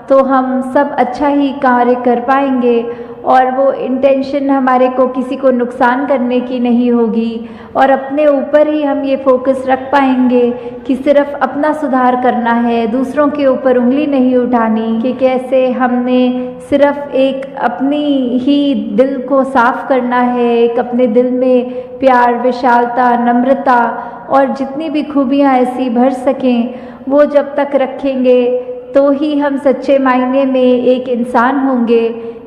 तो हम सब अच्छा ही कार्य कर पाएंगे। और वो इंटेंशन हमारे को किसी को नुकसान करने की नहीं होगी, और अपने ऊपर ही हम ये फोकस रख पाएंगे कि सिर्फ अपना सुधार करना है, दूसरों के ऊपर उंगली नहीं उठानी, कि कैसे हमने सिर्फ एक अपनी ही दिल को साफ करना है, एक अपने दिल में प्यार, विशालता, नम्रता और जितनी भी खूबियाँ ऐसी भर सकें, वो जब तक रखेंगे तो ही हम सच्चे मायने में एक इंसान होंगे।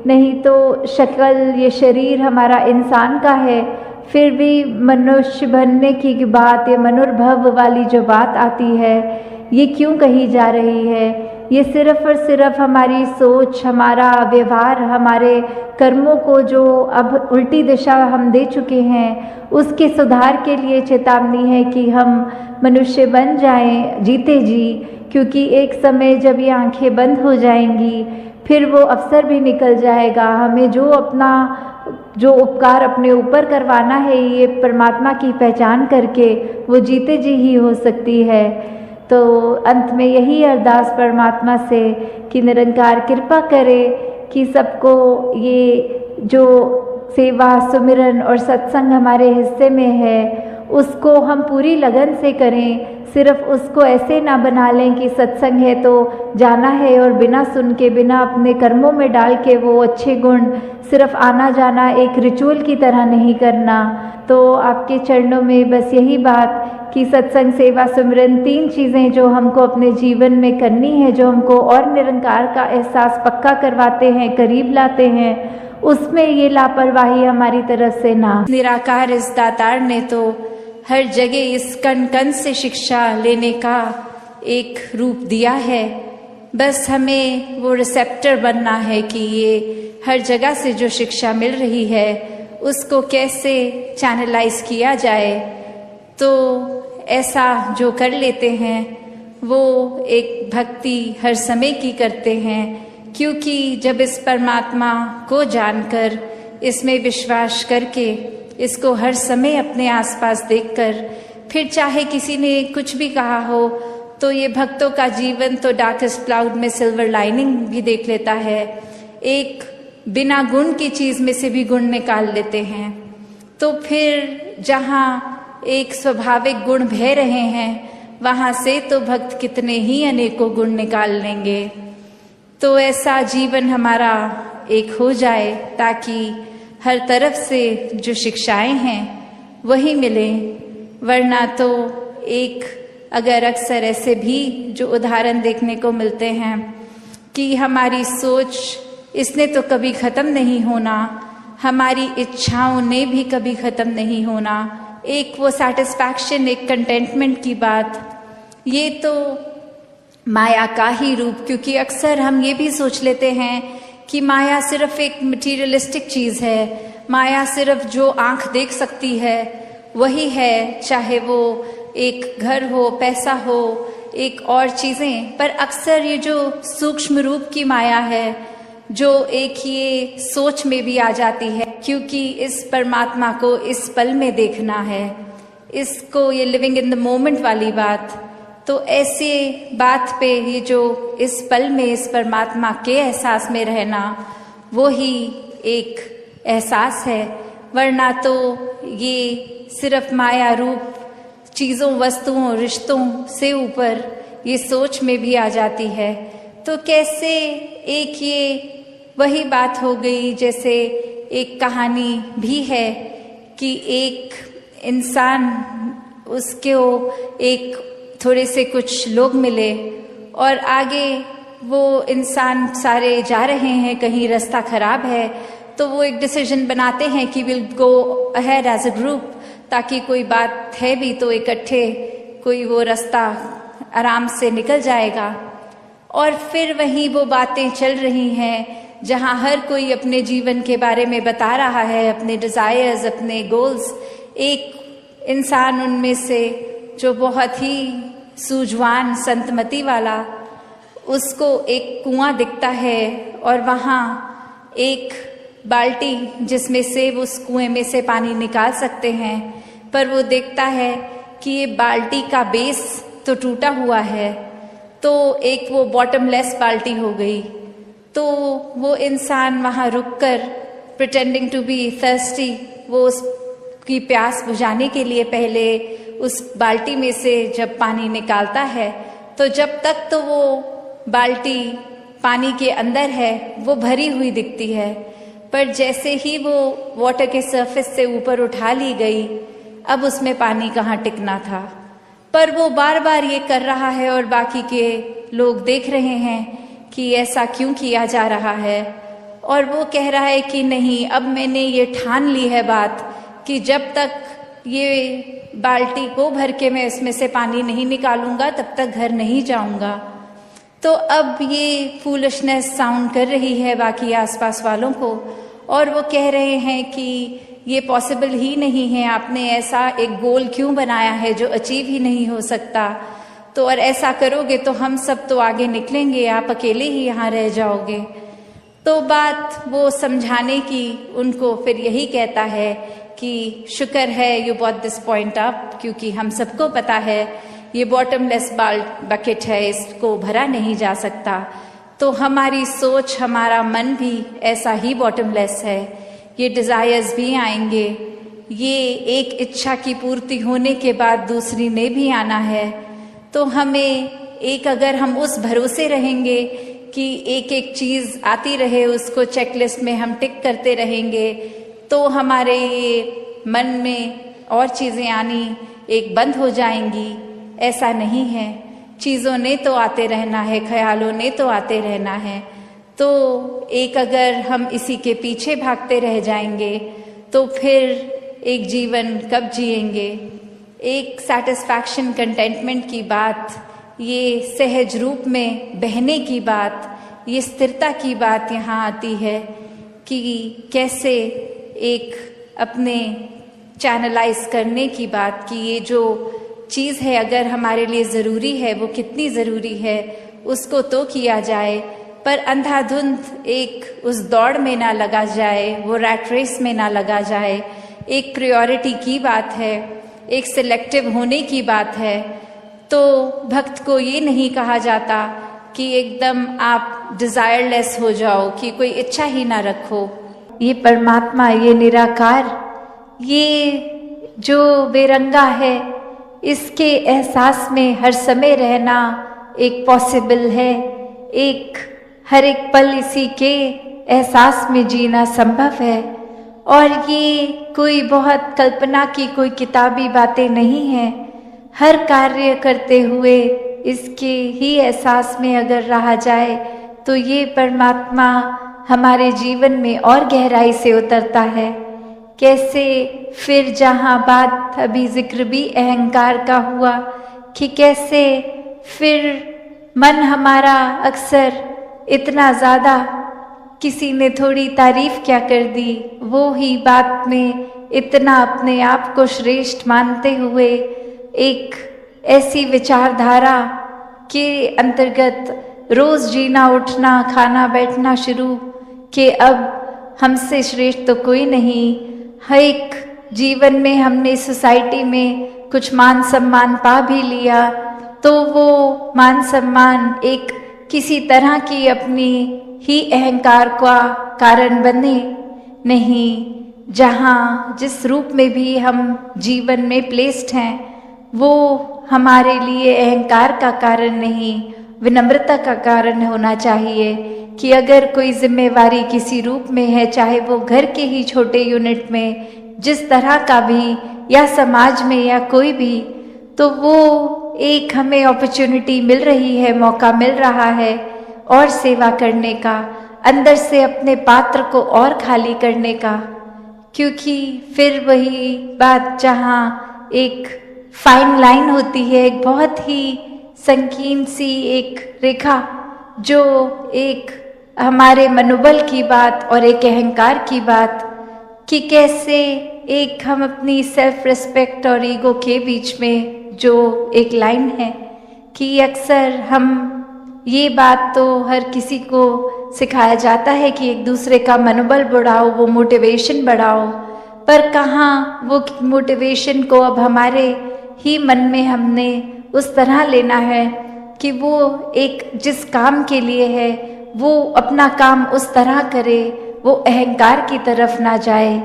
नहीं तो शक्ल, ये शरीर हमारा इंसान का है, फिर भी मनुष्य बनने की बात, ये मनुर्भव वाली जो बात आती है, ये क्यों कही जा रही है? ये सिर्फ और सिर्फ हमारी सोच, हमारा व्यवहार, हमारे कर्मों को जो अब उल्टी दिशा हम दे चुके हैं, उसके सुधार के लिए चेतावनी है कि हम मनुष्य बन जाएं, जीते जी, क्योंकि एक समय जब ये आंखें बंद हो जाएंगी, फिर वो अवसर भी निकल जाएगा। हमें जो उपकार अपने ऊपर करवाना है, ये परमात्मा की पहचान करके वो जीते जी ही हो सकती है। तो अंत में यही अरदास परमात्मा से कि निरंकार कृपा करे कि सबको ये जो सेवा, सुमिरन और सत्संग हमारे हिस्से में है, उसको हम पूरी लगन से करें। सिर्फ उसको ऐसे ना बना लें कि सत्संग है तो जाना है और बिना सुन के, बिना अपने कर्मों में डाल के वो अच्छे गुण सिर्फ आना जाना एक रिचुअल की तरह नहीं करना। तो आपके चरणों में बस यही बात कि सत्संग, सेवा, सुमिरन, 3 चीज़ें जो हमको अपने जीवन में करनी है, जो हमको और निरंकार का एहसास पक्का करवाते हैं, करीब लाते हैं, उसमें ये लापरवाही हमारी तरफ से ना। निराकार इस दातार ने तो हर जगह इस कण कण से शिक्षा लेने का एक रूप दिया है। बस हमें वो रिसेप्टर बनना है कि ये हर जगह से जो शिक्षा मिल रही है उसको कैसे चैनलाइज किया जाए। तो ऐसा जो कर लेते हैं वो एक भक्ति हर समय की करते हैं, क्योंकि जब इस परमात्मा को जानकर, इसमें विश्वास करके, इसको हर समय अपने आसपास देखकर, फिर चाहे किसी ने कुछ भी कहा हो, तो ये भक्तों का जीवन तो डार्केस्ट क्लाउड में सिल्वर लाइनिंग भी देख लेता है। एक बिना गुण की चीज में से भी गुण निकाल लेते हैं। तो फिर जहाँ एक स्वाभाविक गुण बह रहे हैं, वहां से तो भक्त कितने ही अनेकों गुण निकाल लेंगे। तो ऐसा जीवन हमारा एक हो जाए ताकि हर तरफ से जो शिक्षाएं हैं वही मिलें। वरना तो एक अगर अक्सर ऐसे भी जो उदाहरण देखने को मिलते हैं कि हमारी सोच, इसने तो कभी ख़त्म नहीं होना, हमारी इच्छाओं ने भी कभी ख़त्म नहीं होना, एक वो सेटिस्फैक्शन, एक कंटेंटमेंट की बात, ये तो माया का ही रूप। क्योंकि अक्सर हम ये भी सोच लेते हैं कि माया सिर्फ एक मटीरियलिस्टिक चीज़ है, माया सिर्फ जो आंख देख सकती है वही है, चाहे वो एक घर हो, पैसा हो, एक और चीजें। पर अक्सर ये जो सूक्ष्म रूप की माया है, जो एक ये सोच में भी आ जाती है, क्योंकि इस परमात्मा को इस पल में देखना है, इसको ये लिविंग इन द मोमेंट वाली बात। तो ऐसे बात पे ये जो इस पल में इस परमात्मा के एहसास में रहना, वो ही एक एहसास है। वरना तो ये सिर्फ माया रूप चीज़ों, वस्तुओं, रिश्तों से ऊपर ये सोच में भी आ जाती है। तो कैसे एक ये वही बात हो गई, जैसे एक कहानी भी है कि एक इंसान, उसको एक थोड़े से कुछ लोग मिले और आगे वो इंसान सारे जा रहे हैं, कहीं रास्ता खराब है, तो वो एक डिसीजन बनाते हैं कि will go ahead as a group, ताकि कोई बात है भी तो इकट्ठे कोई वो रास्ता आराम से निकल जाएगा। और फिर वहीं वो बातें चल रही हैं जहां हर कोई अपने जीवन के बारे में बता रहा है, अपने डिजायर्स, अपने गोल्स। एक इंसान उनमें से जो बहुत ही सूझवान, संतमति वाला, उसको एक कुआं दिखता है और वहां एक बाल्टी जिसमें से वो उस कुएं में से पानी निकाल सकते हैं, पर वो देखता है कि ये बाल्टी का बेस तो टूटा हुआ है, तो एक वो बॉटमलेस बाल्टी हो गई। तो वो इंसान वहां रुककर प्रिटेंडिंग टू बी थर्स्टी, वो उसकी प्यास बुझाने के लिए पहले उस बाल्टी में से जब पानी निकालता है, तो जब तक तो वो बाल्टी पानी के अंदर है वो भरी हुई दिखती है, पर जैसे ही वो वाटर के सरफेस से ऊपर उठा ली गई, अब उसमें पानी कहाँ टिकना था। पर वो बार बार ये कर रहा है और बाकी के लोग देख रहे हैं कि ऐसा क्यों किया जा रहा है। और वो कह रहा है कि नहीं, अब मैंने ये ठान ली है बात कि जब तक ये बाल्टी को भर के मैं इसमें से पानी नहीं निकालूंगा तब तक घर नहीं जाऊंगा। तो अब ये फूलिशनेस साउंड कर रही है बाकी आसपास वालों को, और वो कह रहे हैं कि ये पॉसिबल ही नहीं है, आपने ऐसा एक गोल क्यों बनाया है जो अचीव ही नहीं हो सकता। तो और ऐसा करोगे तो हम सब तो आगे निकलेंगे, आप अकेले ही यहाँ रह जाओगे। तो बात वो समझाने की उनको फिर यही कहता है कि शुक्र है you bought this point up, क्योंकि हम सबको पता है ये बॉटमलेस बकेट है, इसको भरा नहीं जा सकता। तो हमारी सोच, हमारा मन भी ऐसा ही बॉटमलेस है। ये डिजायर्स भी आएंगे, ये एक इच्छा की पूर्ति होने के बाद दूसरी ने भी आना है। तो हमें एक, अगर हम उस भरोसे रहेंगे कि एक एक चीज आती रहे, उसको चेकलिस्ट में हम टिक करते रहेंगे, तो हमारे ये मन में और चीजें आनी एक बंद हो जाएंगी। ऐसा नहीं है, चीजों ने तो आते रहना है, ख्यालों ने तो आते रहना है। तो एक अगर हम इसी के पीछे भागते रह जाएंगे तो फिर एक जीवन कब जिएंगे। एक सेटिस्फैक्शन, कंटेंटमेंट की बात, ये सहज रूप में बहने की बात, ये स्थिरता की बात यहाँ आती है कि कैसे एक अपने चैनलाइज करने की बात कि ये जो चीज़ है अगर हमारे लिए ज़रूरी है, वो कितनी ज़रूरी है उसको तो किया जाए, पर अंधाधुंध एक उस दौड़ में ना लगा जाए, वो रैट रेस में ना लगा जाए। एक प्रायोरिटी की बात है, एक सिलेक्टिव होने की बात है। तो भक्त को ये नहीं कहा जाता कि एकदम आप डिजायरलेस हो जाओ, कि कोई इच्छा ही ना रखो। ये परमात्मा, ये निराकार, ये जो बेरंगा है, इसके एहसास में हर समय रहना एक पॉसिबल है। एक हर एक पल इसी के एहसास में जीना संभव है। और ये कोई बहुत कल्पना की कोई किताबी बातें नहीं हैं। हर कार्य करते हुए इसके ही एहसास में अगर रहा जाए तो ये परमात्मा हमारे जीवन में और गहराई से उतरता है। कैसे फिर जहाँ बात अभी जिक्र भी अहंकार का हुआ कि कैसे फिर मन हमारा अक्सर इतना ज़्यादा किसी ने थोड़ी तारीफ क्या कर दी, वो ही बात में इतना अपने आप को श्रेष्ठ मानते हुए एक ऐसी विचारधारा के अंतर्गत रोज जीना उठना खाना बैठना शुरू कि अब हमसे श्रेष्ठ तो कोई नहीं। हर एक जीवन में हमने सोसाइटी में कुछ मान सम्मान पा भी लिया तो वो मान सम्मान एक किसी तरह की अपनी ही अहंकार का कारण बने नहीं। जहाँ जिस रूप में भी हम जीवन में प्लेस्ड हैं वो हमारे लिए अहंकार का कारण नहीं, विनम्रता का कारण होना चाहिए कि अगर कोई जिम्मेवारी किसी रूप में है, चाहे वो घर के ही छोटे यूनिट में जिस तरह का भी या समाज में या कोई भी, तो वो एक हमें अपॉर्चुनिटी मिल रही है, मौका मिल रहा है और सेवा करने का, अंदर से अपने पात्र को और खाली करने का। क्योंकि फिर वही बात जहाँ एक फाइन लाइन होती है, एक बहुत ही संकीर्ण सी एक रेखा जो एक हमारे मनोबल की बात और एक अहंकार की बात कि कैसे एक हम अपनी सेल्फ रिस्पेक्ट और ईगो के बीच में जो एक लाइन है कि अक्सर हम ये बात तो हर किसी को सिखाया जाता है कि एक दूसरे का मनोबल बढ़ाओ, वो मोटिवेशन बढ़ाओ, पर कहाँ वो मोटिवेशन को अब हमारे ही मन में हमने उस तरह लेना है कि वो एक जिस काम के लिए है वो अपना काम उस तरह करे, वो अहंकार की तरफ ना जाए।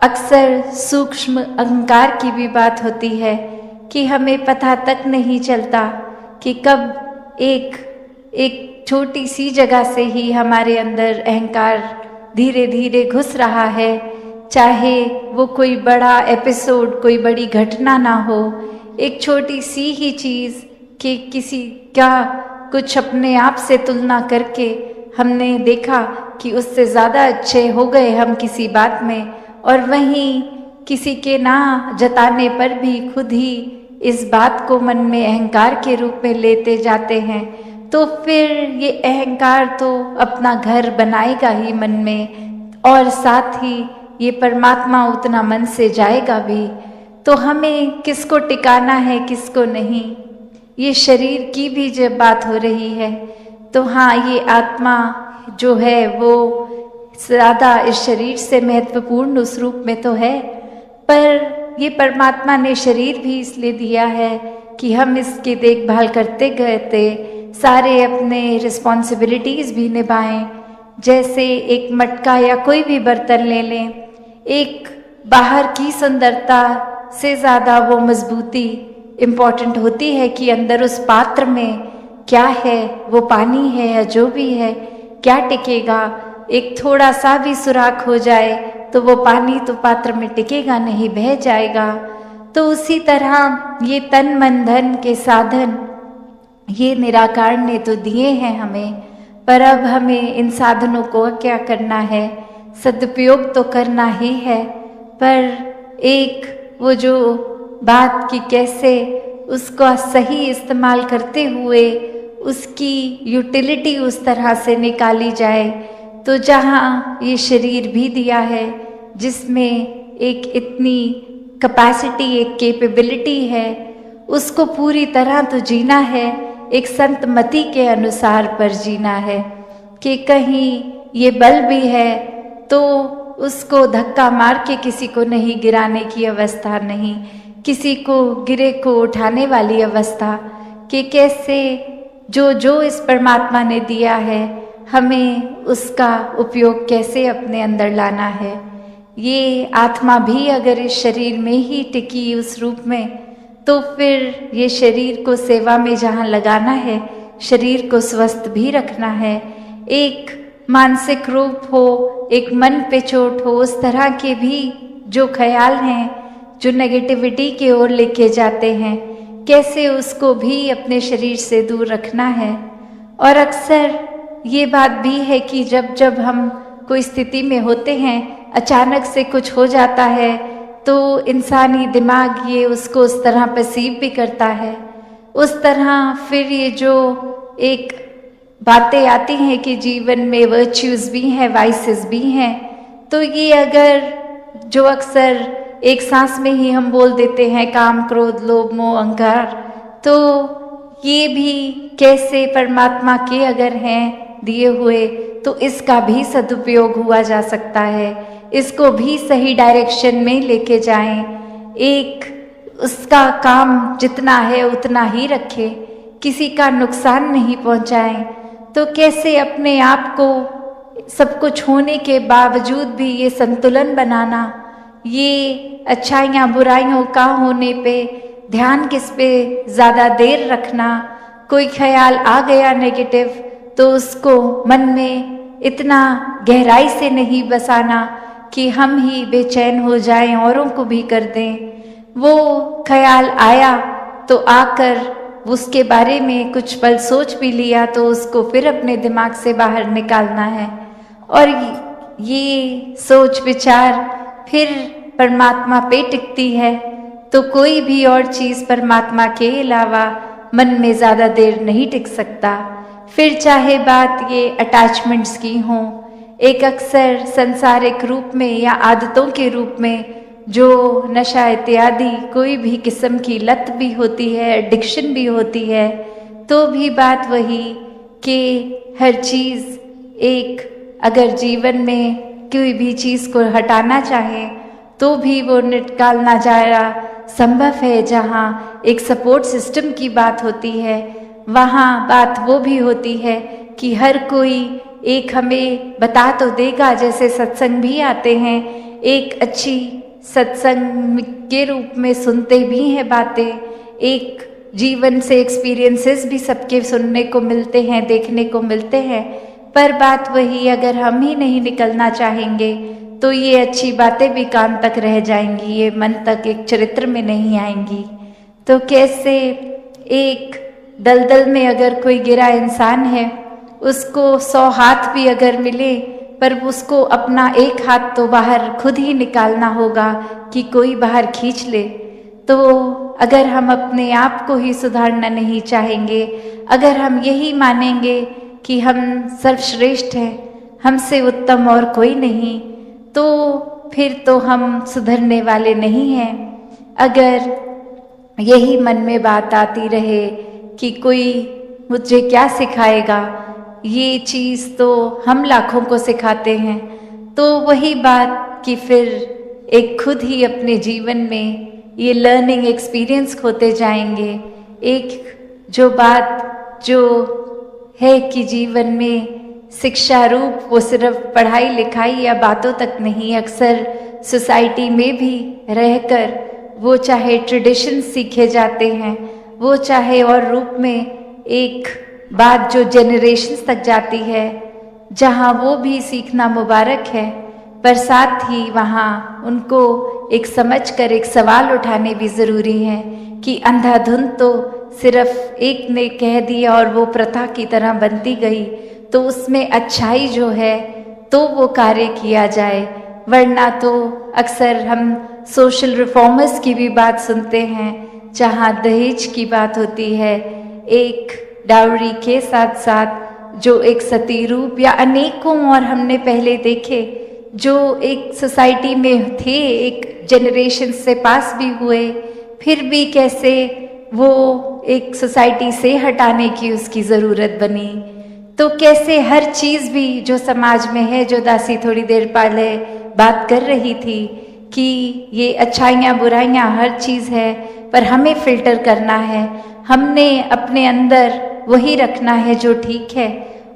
अक्सर सूक्ष्म अहंकार की भी बात होती है कि हमें पता तक नहीं चलता कि कब एक छोटी सी जगह से ही हमारे अंदर अहंकार धीरे धीरे घुस रहा है, चाहे वो कोई बड़ा एपिसोड, कोई बड़ी घटना ना हो, एक छोटी सी ही चीज़ कि किसी का कुछ अपने आप से तुलना करके हमने देखा कि उससे ज़्यादा अच्छे हो गए हम किसी बात में, और वहीं किसी के ना जताने पर भी खुद ही इस बात को मन में अहंकार के रूप में लेते जाते हैं, तो फिर ये अहंकार तो अपना घर बनाएगा ही मन में, और साथ ही ये परमात्मा उतना मन से जाएगा भी। तो हमें किसको टिकाना है किसको नहीं, ये शरीर की भी जब बात हो रही है तो हाँ, ये आत्मा जो है वो ज़्यादा इस शरीर से महत्वपूर्ण उस रूप में तो है, पर ये परमात्मा ने शरीर भी इसलिए दिया है कि हम इसकी देखभाल करते गए सारे अपने रिस्पॉन्सिबिलिटीज़ भी निभाएं। जैसे एक मटका या कोई भी बर्तन ले लें, एक बाहर की सुंदरता से ज़्यादा वो मजबूती इम्पॉर्टेंट होती है कि अंदर उस पात्र में क्या है, वो पानी है या जो भी है, क्या टिकेगा। एक थोड़ा सा भी सुराख हो जाए तो वो पानी तो पात्र में टिकेगा नहीं, बह जाएगा। तो उसी तरह ये तन मन धन के साधन ये निराकार ने तो दिए हैं हमें, पर अब हमें इन साधनों को क्या करना है, सदुपयोग तो करना ही है, पर एक वो जो बात कि कैसे उसका सही इस्तेमाल करते हुए उसकी यूटिलिटी उस तरह से निकाली जाए। तो जहाँ ये शरीर भी दिया है जिसमें एक इतनी कैपेसिटी, एक कैपेबिलिटी है, उसको पूरी तरह तो जीना है, एक संत मति के अनुसार पर जीना है कि कहीं ये बल भी है तो उसको धक्का मार के किसी को नहीं गिराने की अवस्था नहीं, किसी को गिरे को उठाने वाली अवस्था कि कैसे जो इस परमात्मा ने दिया है हमें उसका उपयोग कैसे अपने अंदर लाना है। ये आत्मा भी अगर इस शरीर में ही टिकी उस रूप में, तो फिर ये शरीर को सेवा में जहाँ लगाना है, शरीर को स्वस्थ भी रखना है, एक मानसिक रूप हो, एक मन पे चोट हो, उस तरह के भी जो ख्याल हैं जो नेगेटिविटी की ओर लेके जाते हैं, कैसे उसको भी अपने शरीर से दूर रखना है। और अक्सर ये बात भी है कि जब हम कोई स्थिति में होते हैं, अचानक से कुछ हो जाता है तो इंसानी दिमाग ये उसको उस तरह परसीव भी करता है, उस तरह फिर ये जो एक बातें आती हैं कि जीवन में वर्च्यूज भी हैं, वाइसेस भी हैं, तो ये अगर जो अक्सर एक सांस में ही हम बोल देते हैं काम, क्रोध, लोभ, मोह, अहंकार, तो ये भी कैसे परमात्मा के अगर हैं दिए हुए तो इसका भी सदुपयोग हुआ जा सकता है, इसको भी सही डायरेक्शन में लेके जाएं, एक उसका काम जितना है उतना ही रखें, किसी का नुकसान नहीं पहुंचाएं। तो कैसे अपने आप को सब कुछ होने के बावजूद भी ये संतुलन बनाना, ये अच्छाइयाँ बुराइयों का होने पे ध्यान किस पे ज़्यादा देर रखना, कोई ख्याल आ गया नेगेटिव तो उसको मन में इतना गहराई से नहीं बसाना कि हम ही बेचैन हो जाएं, औरों को भी कर दें। वो ख्याल आया तो आकर उसके बारे में कुछ पल सोच भी लिया तो उसको फिर अपने दिमाग से बाहर निकालना है, और ये सोच विचार फिर परमात्मा पे टिकती है तो कोई भी और चीज़ परमात्मा के अलावा मन में ज़्यादा देर नहीं टिक सकता। फिर चाहे बात ये अटैचमेंट्स की हो, एक अक्सर संसारिक रूप में या आदतों के रूप में जो नशा इत्यादि कोई भी किस्म की लत भी होती है, एडिक्शन भी होती है, तो भी बात वही कि हर चीज़ एक अगर जीवन में कोई भी चीज़ को हटाना चाहे तो भी वो निकालना जाना संभव है। जहाँ एक सपोर्ट सिस्टम की बात होती है वहाँ बात वो भी होती है कि हर कोई एक हमें बता तो देगा, जैसे सत्संग भी आते हैं, एक अच्छी सत्संग के रूप में सुनते भी हैं बातें, एक जीवन से एक्सपीरियंसेस भी सबके सुनने को मिलते हैं, देखने को मिलते हैं, पर बात वही अगर हम ही नहीं निकलना चाहेंगे तो ये अच्छी बातें भी कान तक रह जाएंगी, ये मन तक एक चरित्र में नहीं आएंगी। तो कैसे एक दलदल में अगर कोई गिरा इंसान है, उसको 100 हाथ भी अगर मिले पर उसको अपना एक हाथ तो बाहर खुद ही निकालना होगा कि कोई बाहर खींच ले। तो अगर हम अपने आप को ही सुधारना नहीं चाहेंगे, अगर हम यही मानेंगे कि हम सर्वश्रेष्ठ हैं, हमसे उत्तम और कोई नहीं, तो फिर तो हम सुधरने वाले नहीं हैं। अगर यही मन में बात आती रहे कि कोई मुझे क्या सिखाएगा, ये चीज़ तो हम लाखों को सिखाते हैं, तो वही बात कि फिर एक खुद ही अपने जीवन में ये लर्निंग एक्सपीरियंस होते जाएंगे। एक जो बात जो है कि जीवन में शिक्षा रूप वो सिर्फ पढ़ाई लिखाई या बातों तक नहीं, अक्सर सोसाइटी में भी रहकर वो चाहे ट्रेडिशन सीखे जाते हैं, वो चाहे और रूप में एक बात जो जनरेशन्स तक जाती है, जहाँ वो भी सीखना मुबारक है, पर साथ ही वहाँ उनको एक समझ कर एक सवाल उठाने भी ज़रूरी है कि अंधाधुंध तो सिर्फ एक ने कह दिया और वो प्रथा की तरह बनती गई, तो उसमें अच्छाई जो है तो वो कार्य किया जाए, वरना तो अक्सर हम सोशल रिफॉर्मर्स की भी बात सुनते हैं जहाँ दहेज की बात होती है, एक डावरी के साथ साथ जो एक सती रूप या अनेकों और हमने पहले देखे जो एक सोसाइटी में थे, एक जनरेशन से पास भी हुए, फिर भी कैसे वो एक सोसाइटी से हटाने की उसकी ज़रूरत बनी। तो कैसे हर चीज़ भी जो समाज में है, जो दासी थोड़ी देर पहले बात कर रही थी कि ये अच्छाइयाँ बुराइयाँ हर चीज़ है, पर हमें फिल्टर करना है, हमने अपने अंदर वही रखना है जो ठीक है,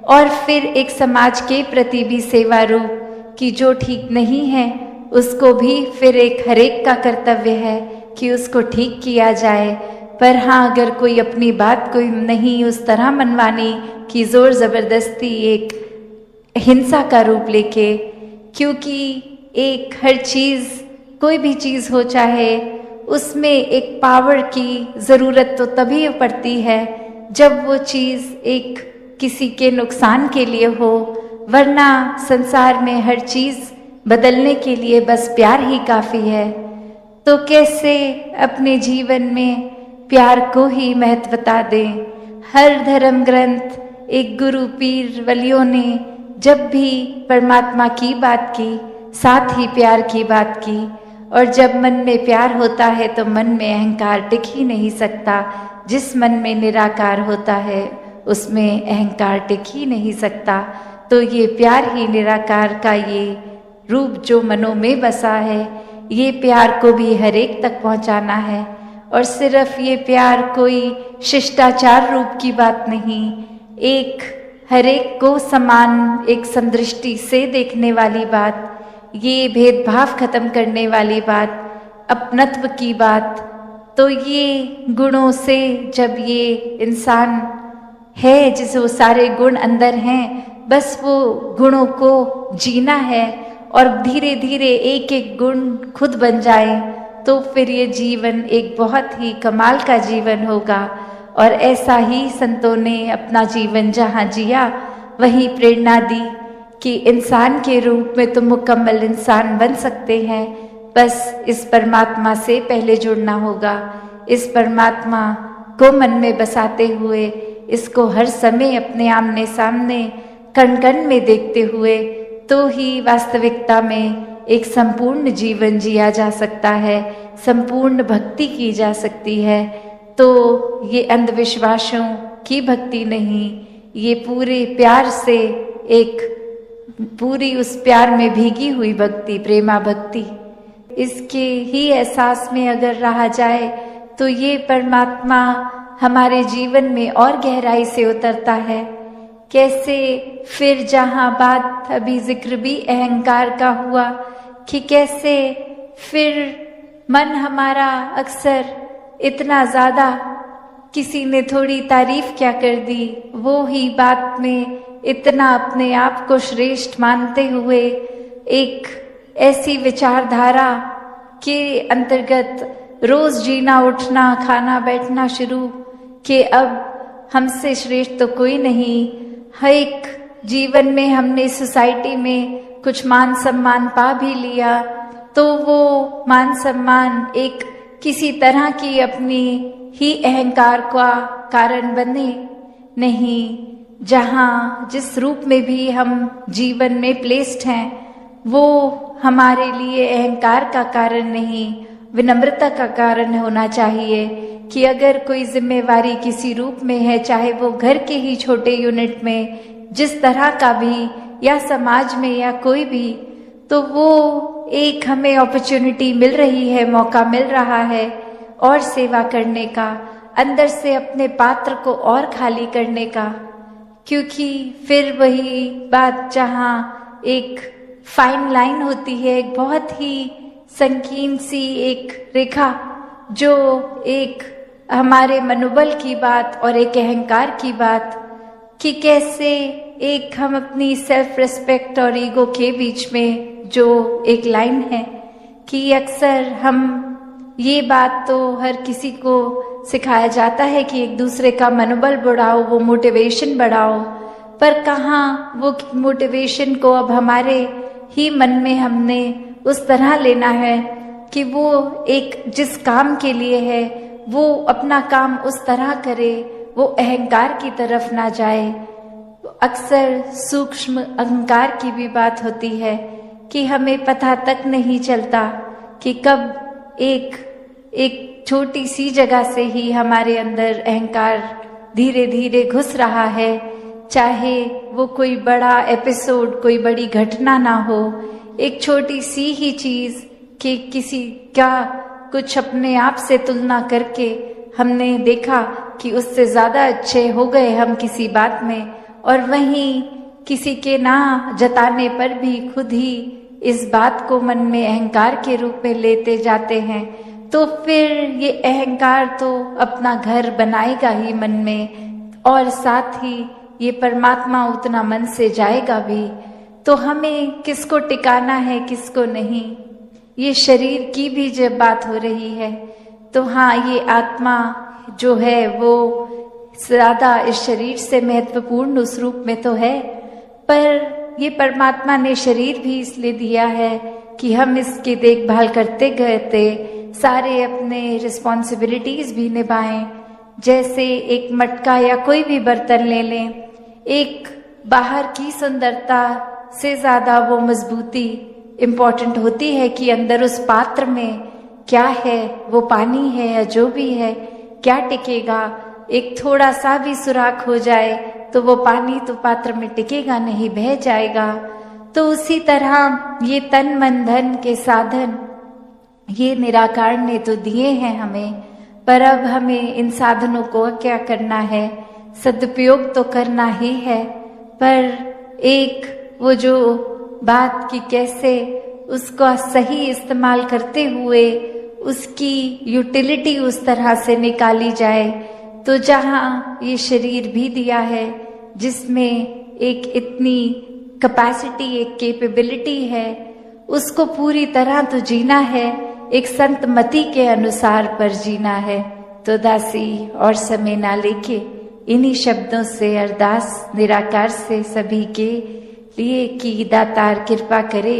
और फिर एक समाज के प्रति भी सेवा रूप कि जो ठीक नहीं है उसको भी फिर एक हरेक का कर्तव्य है कि उसको ठीक किया जाए। पर हाँ, अगर कोई अपनी बात कोई नहीं उस तरह मनवानी कि ज़ोर ज़बरदस्ती एक हिंसा का रूप लेके, क्योंकि एक हर चीज़ कोई भी चीज़ हो चाहे उसमें एक पावर की ज़रूरत तो तभी पड़ती है जब वो चीज़ एक किसी के नुकसान के लिए हो, वरना संसार में हर चीज़ बदलने के लिए बस प्यार ही काफ़ी है। तो कैसे अपने जीवन में प्यार को ही महत्वता दें। हर धर्म ग्रंथ एक गुरु पीर वलियों ने जब भी परमात्मा की बात की, साथ ही प्यार की बात की। और जब मन में प्यार होता है तो मन में अहंकार टिक ही नहीं सकता। जिस मन में निराकार होता है उसमें अहंकार टिक ही नहीं सकता। तो ये प्यार ही निराकार का ये रूप जो मनों में बसा है, ये प्यार को भी हर एक तक पहुंचाना है। और सिर्फ ये प्यार कोई शिष्टाचार रूप की बात नहीं, एक हर एक को समान एक समदृष्टि से देखने वाली बात, ये भेदभाव खत्म करने वाली बात, अपनत्व की बात। तो ये गुणों से जब ये इंसान है जिसे वो सारे गुण अंदर हैं, बस वो गुणों को जीना है और धीरे धीरे एक एक गुण खुद बन जाए, तो फिर ये जीवन एक बहुत ही कमाल का जीवन होगा। और ऐसा ही संतों ने अपना जीवन जहाँ जिया वही प्रेरणा दी कि इंसान के रूप में तुम मुकम्मल इंसान बन सकते हैं। बस इस परमात्मा से पहले जुड़ना होगा, इस परमात्मा को मन में बसाते हुए, इसको हर समय अपने आमने सामने कण कण में देखते हुए, तो ही वास्तविकता में एक संपूर्ण जीवन जिया जा सकता है, संपूर्ण भक्ति की जा सकती है। तो ये अंधविश्वासों की भक्ति नहीं, ये पूरे प्यार से एक पूरी उस प्यार में भीगी हुई भक्ति, प्रेमा भक्ति, इसके ही एहसास में अगर रहा जाए तो ये परमात्मा हमारे जीवन में और गहराई से उतरता है। कैसे फिर जहाँ बात अभी जिक्र भी अहंकार का हुआ कि कैसे फिर मन हमारा अक्सर इतना ज़्यादा, किसी ने थोड़ी तारीफ क्या कर दी, वो ही बात में इतना अपने आप को श्रेष्ठ मानते हुए एक ऐसी विचारधारा के अंतर्गत रोज जीना उठना खाना बैठना शुरू कि अब हमसे श्रेष्ठ तो कोई नहीं। हर एक जीवन में हमने सोसाइटी में कुछ मान सम्मान पा भी लिया, तो वो मान सम्मान एक किसी तरह की अपनी ही अहंकार का कारण बने नहीं। जहाँ जिस रूप में भी हम जीवन में प्लेस्ड हैं, वो हमारे लिए अहंकार का कारण नहीं, विनम्रता का कारण होना चाहिए। कि अगर कोई जिम्मेवारी किसी रूप में है, चाहे वो घर के ही छोटे यूनिट में जिस तरह का भी, या समाज में या कोई भी, तो वो एक हमें अपॉर्चुनिटी मिल रही है, मौका मिल रहा है और सेवा करने का, अंदर से अपने पात्र को और खाली करने का। क्योंकि फिर वही बात जहाँ एक फाइन लाइन होती है, एक बहुत ही संकीर्ण सी एक रेखा, जो एक हमारे मनोबल की बात और एक अहंकार की बात, कि कैसे एक हम अपनी सेल्फ रिस्पेक्ट और ईगो के बीच में जो एक लाइन है, कि अक्सर हम ये बात तो हर किसी को सिखाया जाता है कि एक दूसरे का मनोबल बढ़ाओ, वो मोटिवेशन बढ़ाओ, पर कहाँ वो मोटिवेशन को अब हमारे ही मन में हमने उस तरह लेना है कि वो एक जिस काम के लिए है वो अपना काम उस तरह करे, वो अहंकार की तरफ ना जाए। अक्सर सूक्ष्म अहंकार की भी बात होती है कि हमें पता तक नहीं चलता कि कब एक छोटी सी जगह से ही हमारे अंदर अहंकार धीरे धीरे घुस रहा है। चाहे वो कोई बड़ा एपिसोड, कोई बड़ी घटना ना हो, एक छोटी सी ही चीज कि किसी का कुछ अपने आप से तुलना करके हमने देखा कि उससे ज्यादा अच्छे हो गए हम किसी बात में, और वहीं किसी के ना जताने पर भी खुद ही इस बात को मन में अहंकार के रूप में लेते जाते हैं, तो फिर ये अहंकार तो अपना घर बनाएगा ही मन में, और साथ ही ये परमात्मा उतना मन से जाएगा भी। तो हमें किसको टिकाना है, किसको नहीं, ये शरीर की भी जब बात हो रही है तो हाँ, ये आत्मा जो है वो ज्यादा इस शरीर से महत्वपूर्ण उस रूप में तो है, पर ये परमात्मा ने शरीर भी इसलिए दिया है कि हम इसकी देखभाल करते गए सारे अपने रिस्पॉन्सिबिलिटीज भी निभाएं। जैसे एक मटका या कोई भी बर्तन ले लें, एक बाहर की सुंदरता से ज्यादा वो मजबूती इम्पोर्टेंट होती है कि अंदर उस पात्र में क्या है, वो पानी है या जो भी है, क्या टिकेगा। एक थोड़ा सा भी सुराख हो जाए तो वो पानी तो पात्र में टिकेगा नहीं, बह जाएगा। तो उसी तरह ये तन मन धन के साधन ये निराकार ने तो दिए हैं हमें, पर अब हमें इन साधनों को क्या करना है, सदुपयोग तो करना ही है। पर एक वो जो बात की कैसे उसका सही इस्तेमाल करते हुए उसकी यूटिलिटी उस तरह से निकाली जाए, तो जहाँ ये शरीर भी दिया है जिसमें एक इतनी कैपेसिटी, एक कैपेबिलिटी है, उसको पूरी तरह तो जीना है, एक संत मति के अनुसार पर जीना है। तो दासी और समय ना लेके इन्हीं शब्दों से अरदास निराकार से सभी के लिए कि दातार कृपा करे।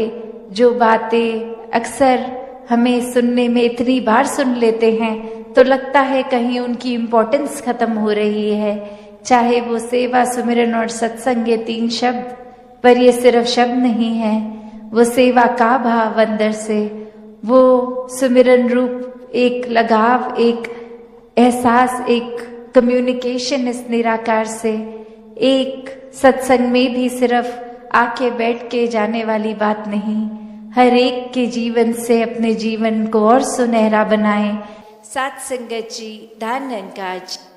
जो बातें अक्सर हमें सुनने में इतनी बार सुन लेते हैं तो लगता है कहीं उनकी इम्पोर्टेंस खत्म हो रही है, चाहे वो सेवा, सुमिरन और सत्संग ये 3 शब्द, पर ये सिर्फ शब्द नहीं है, वो सेवा का भाव अंदर से, वो सुमिरन रूप एक लगाव, एक एहसास, एक कम्युनिकेशन इस निराकार से। एक सत्संग में भी सिर्फ आके बैठ के जाने वाली बात नहीं, हर एक के जीवन से अपने जीवन को और सुनहरा बनाएं। सात संगत जी, धन निरंकार जी।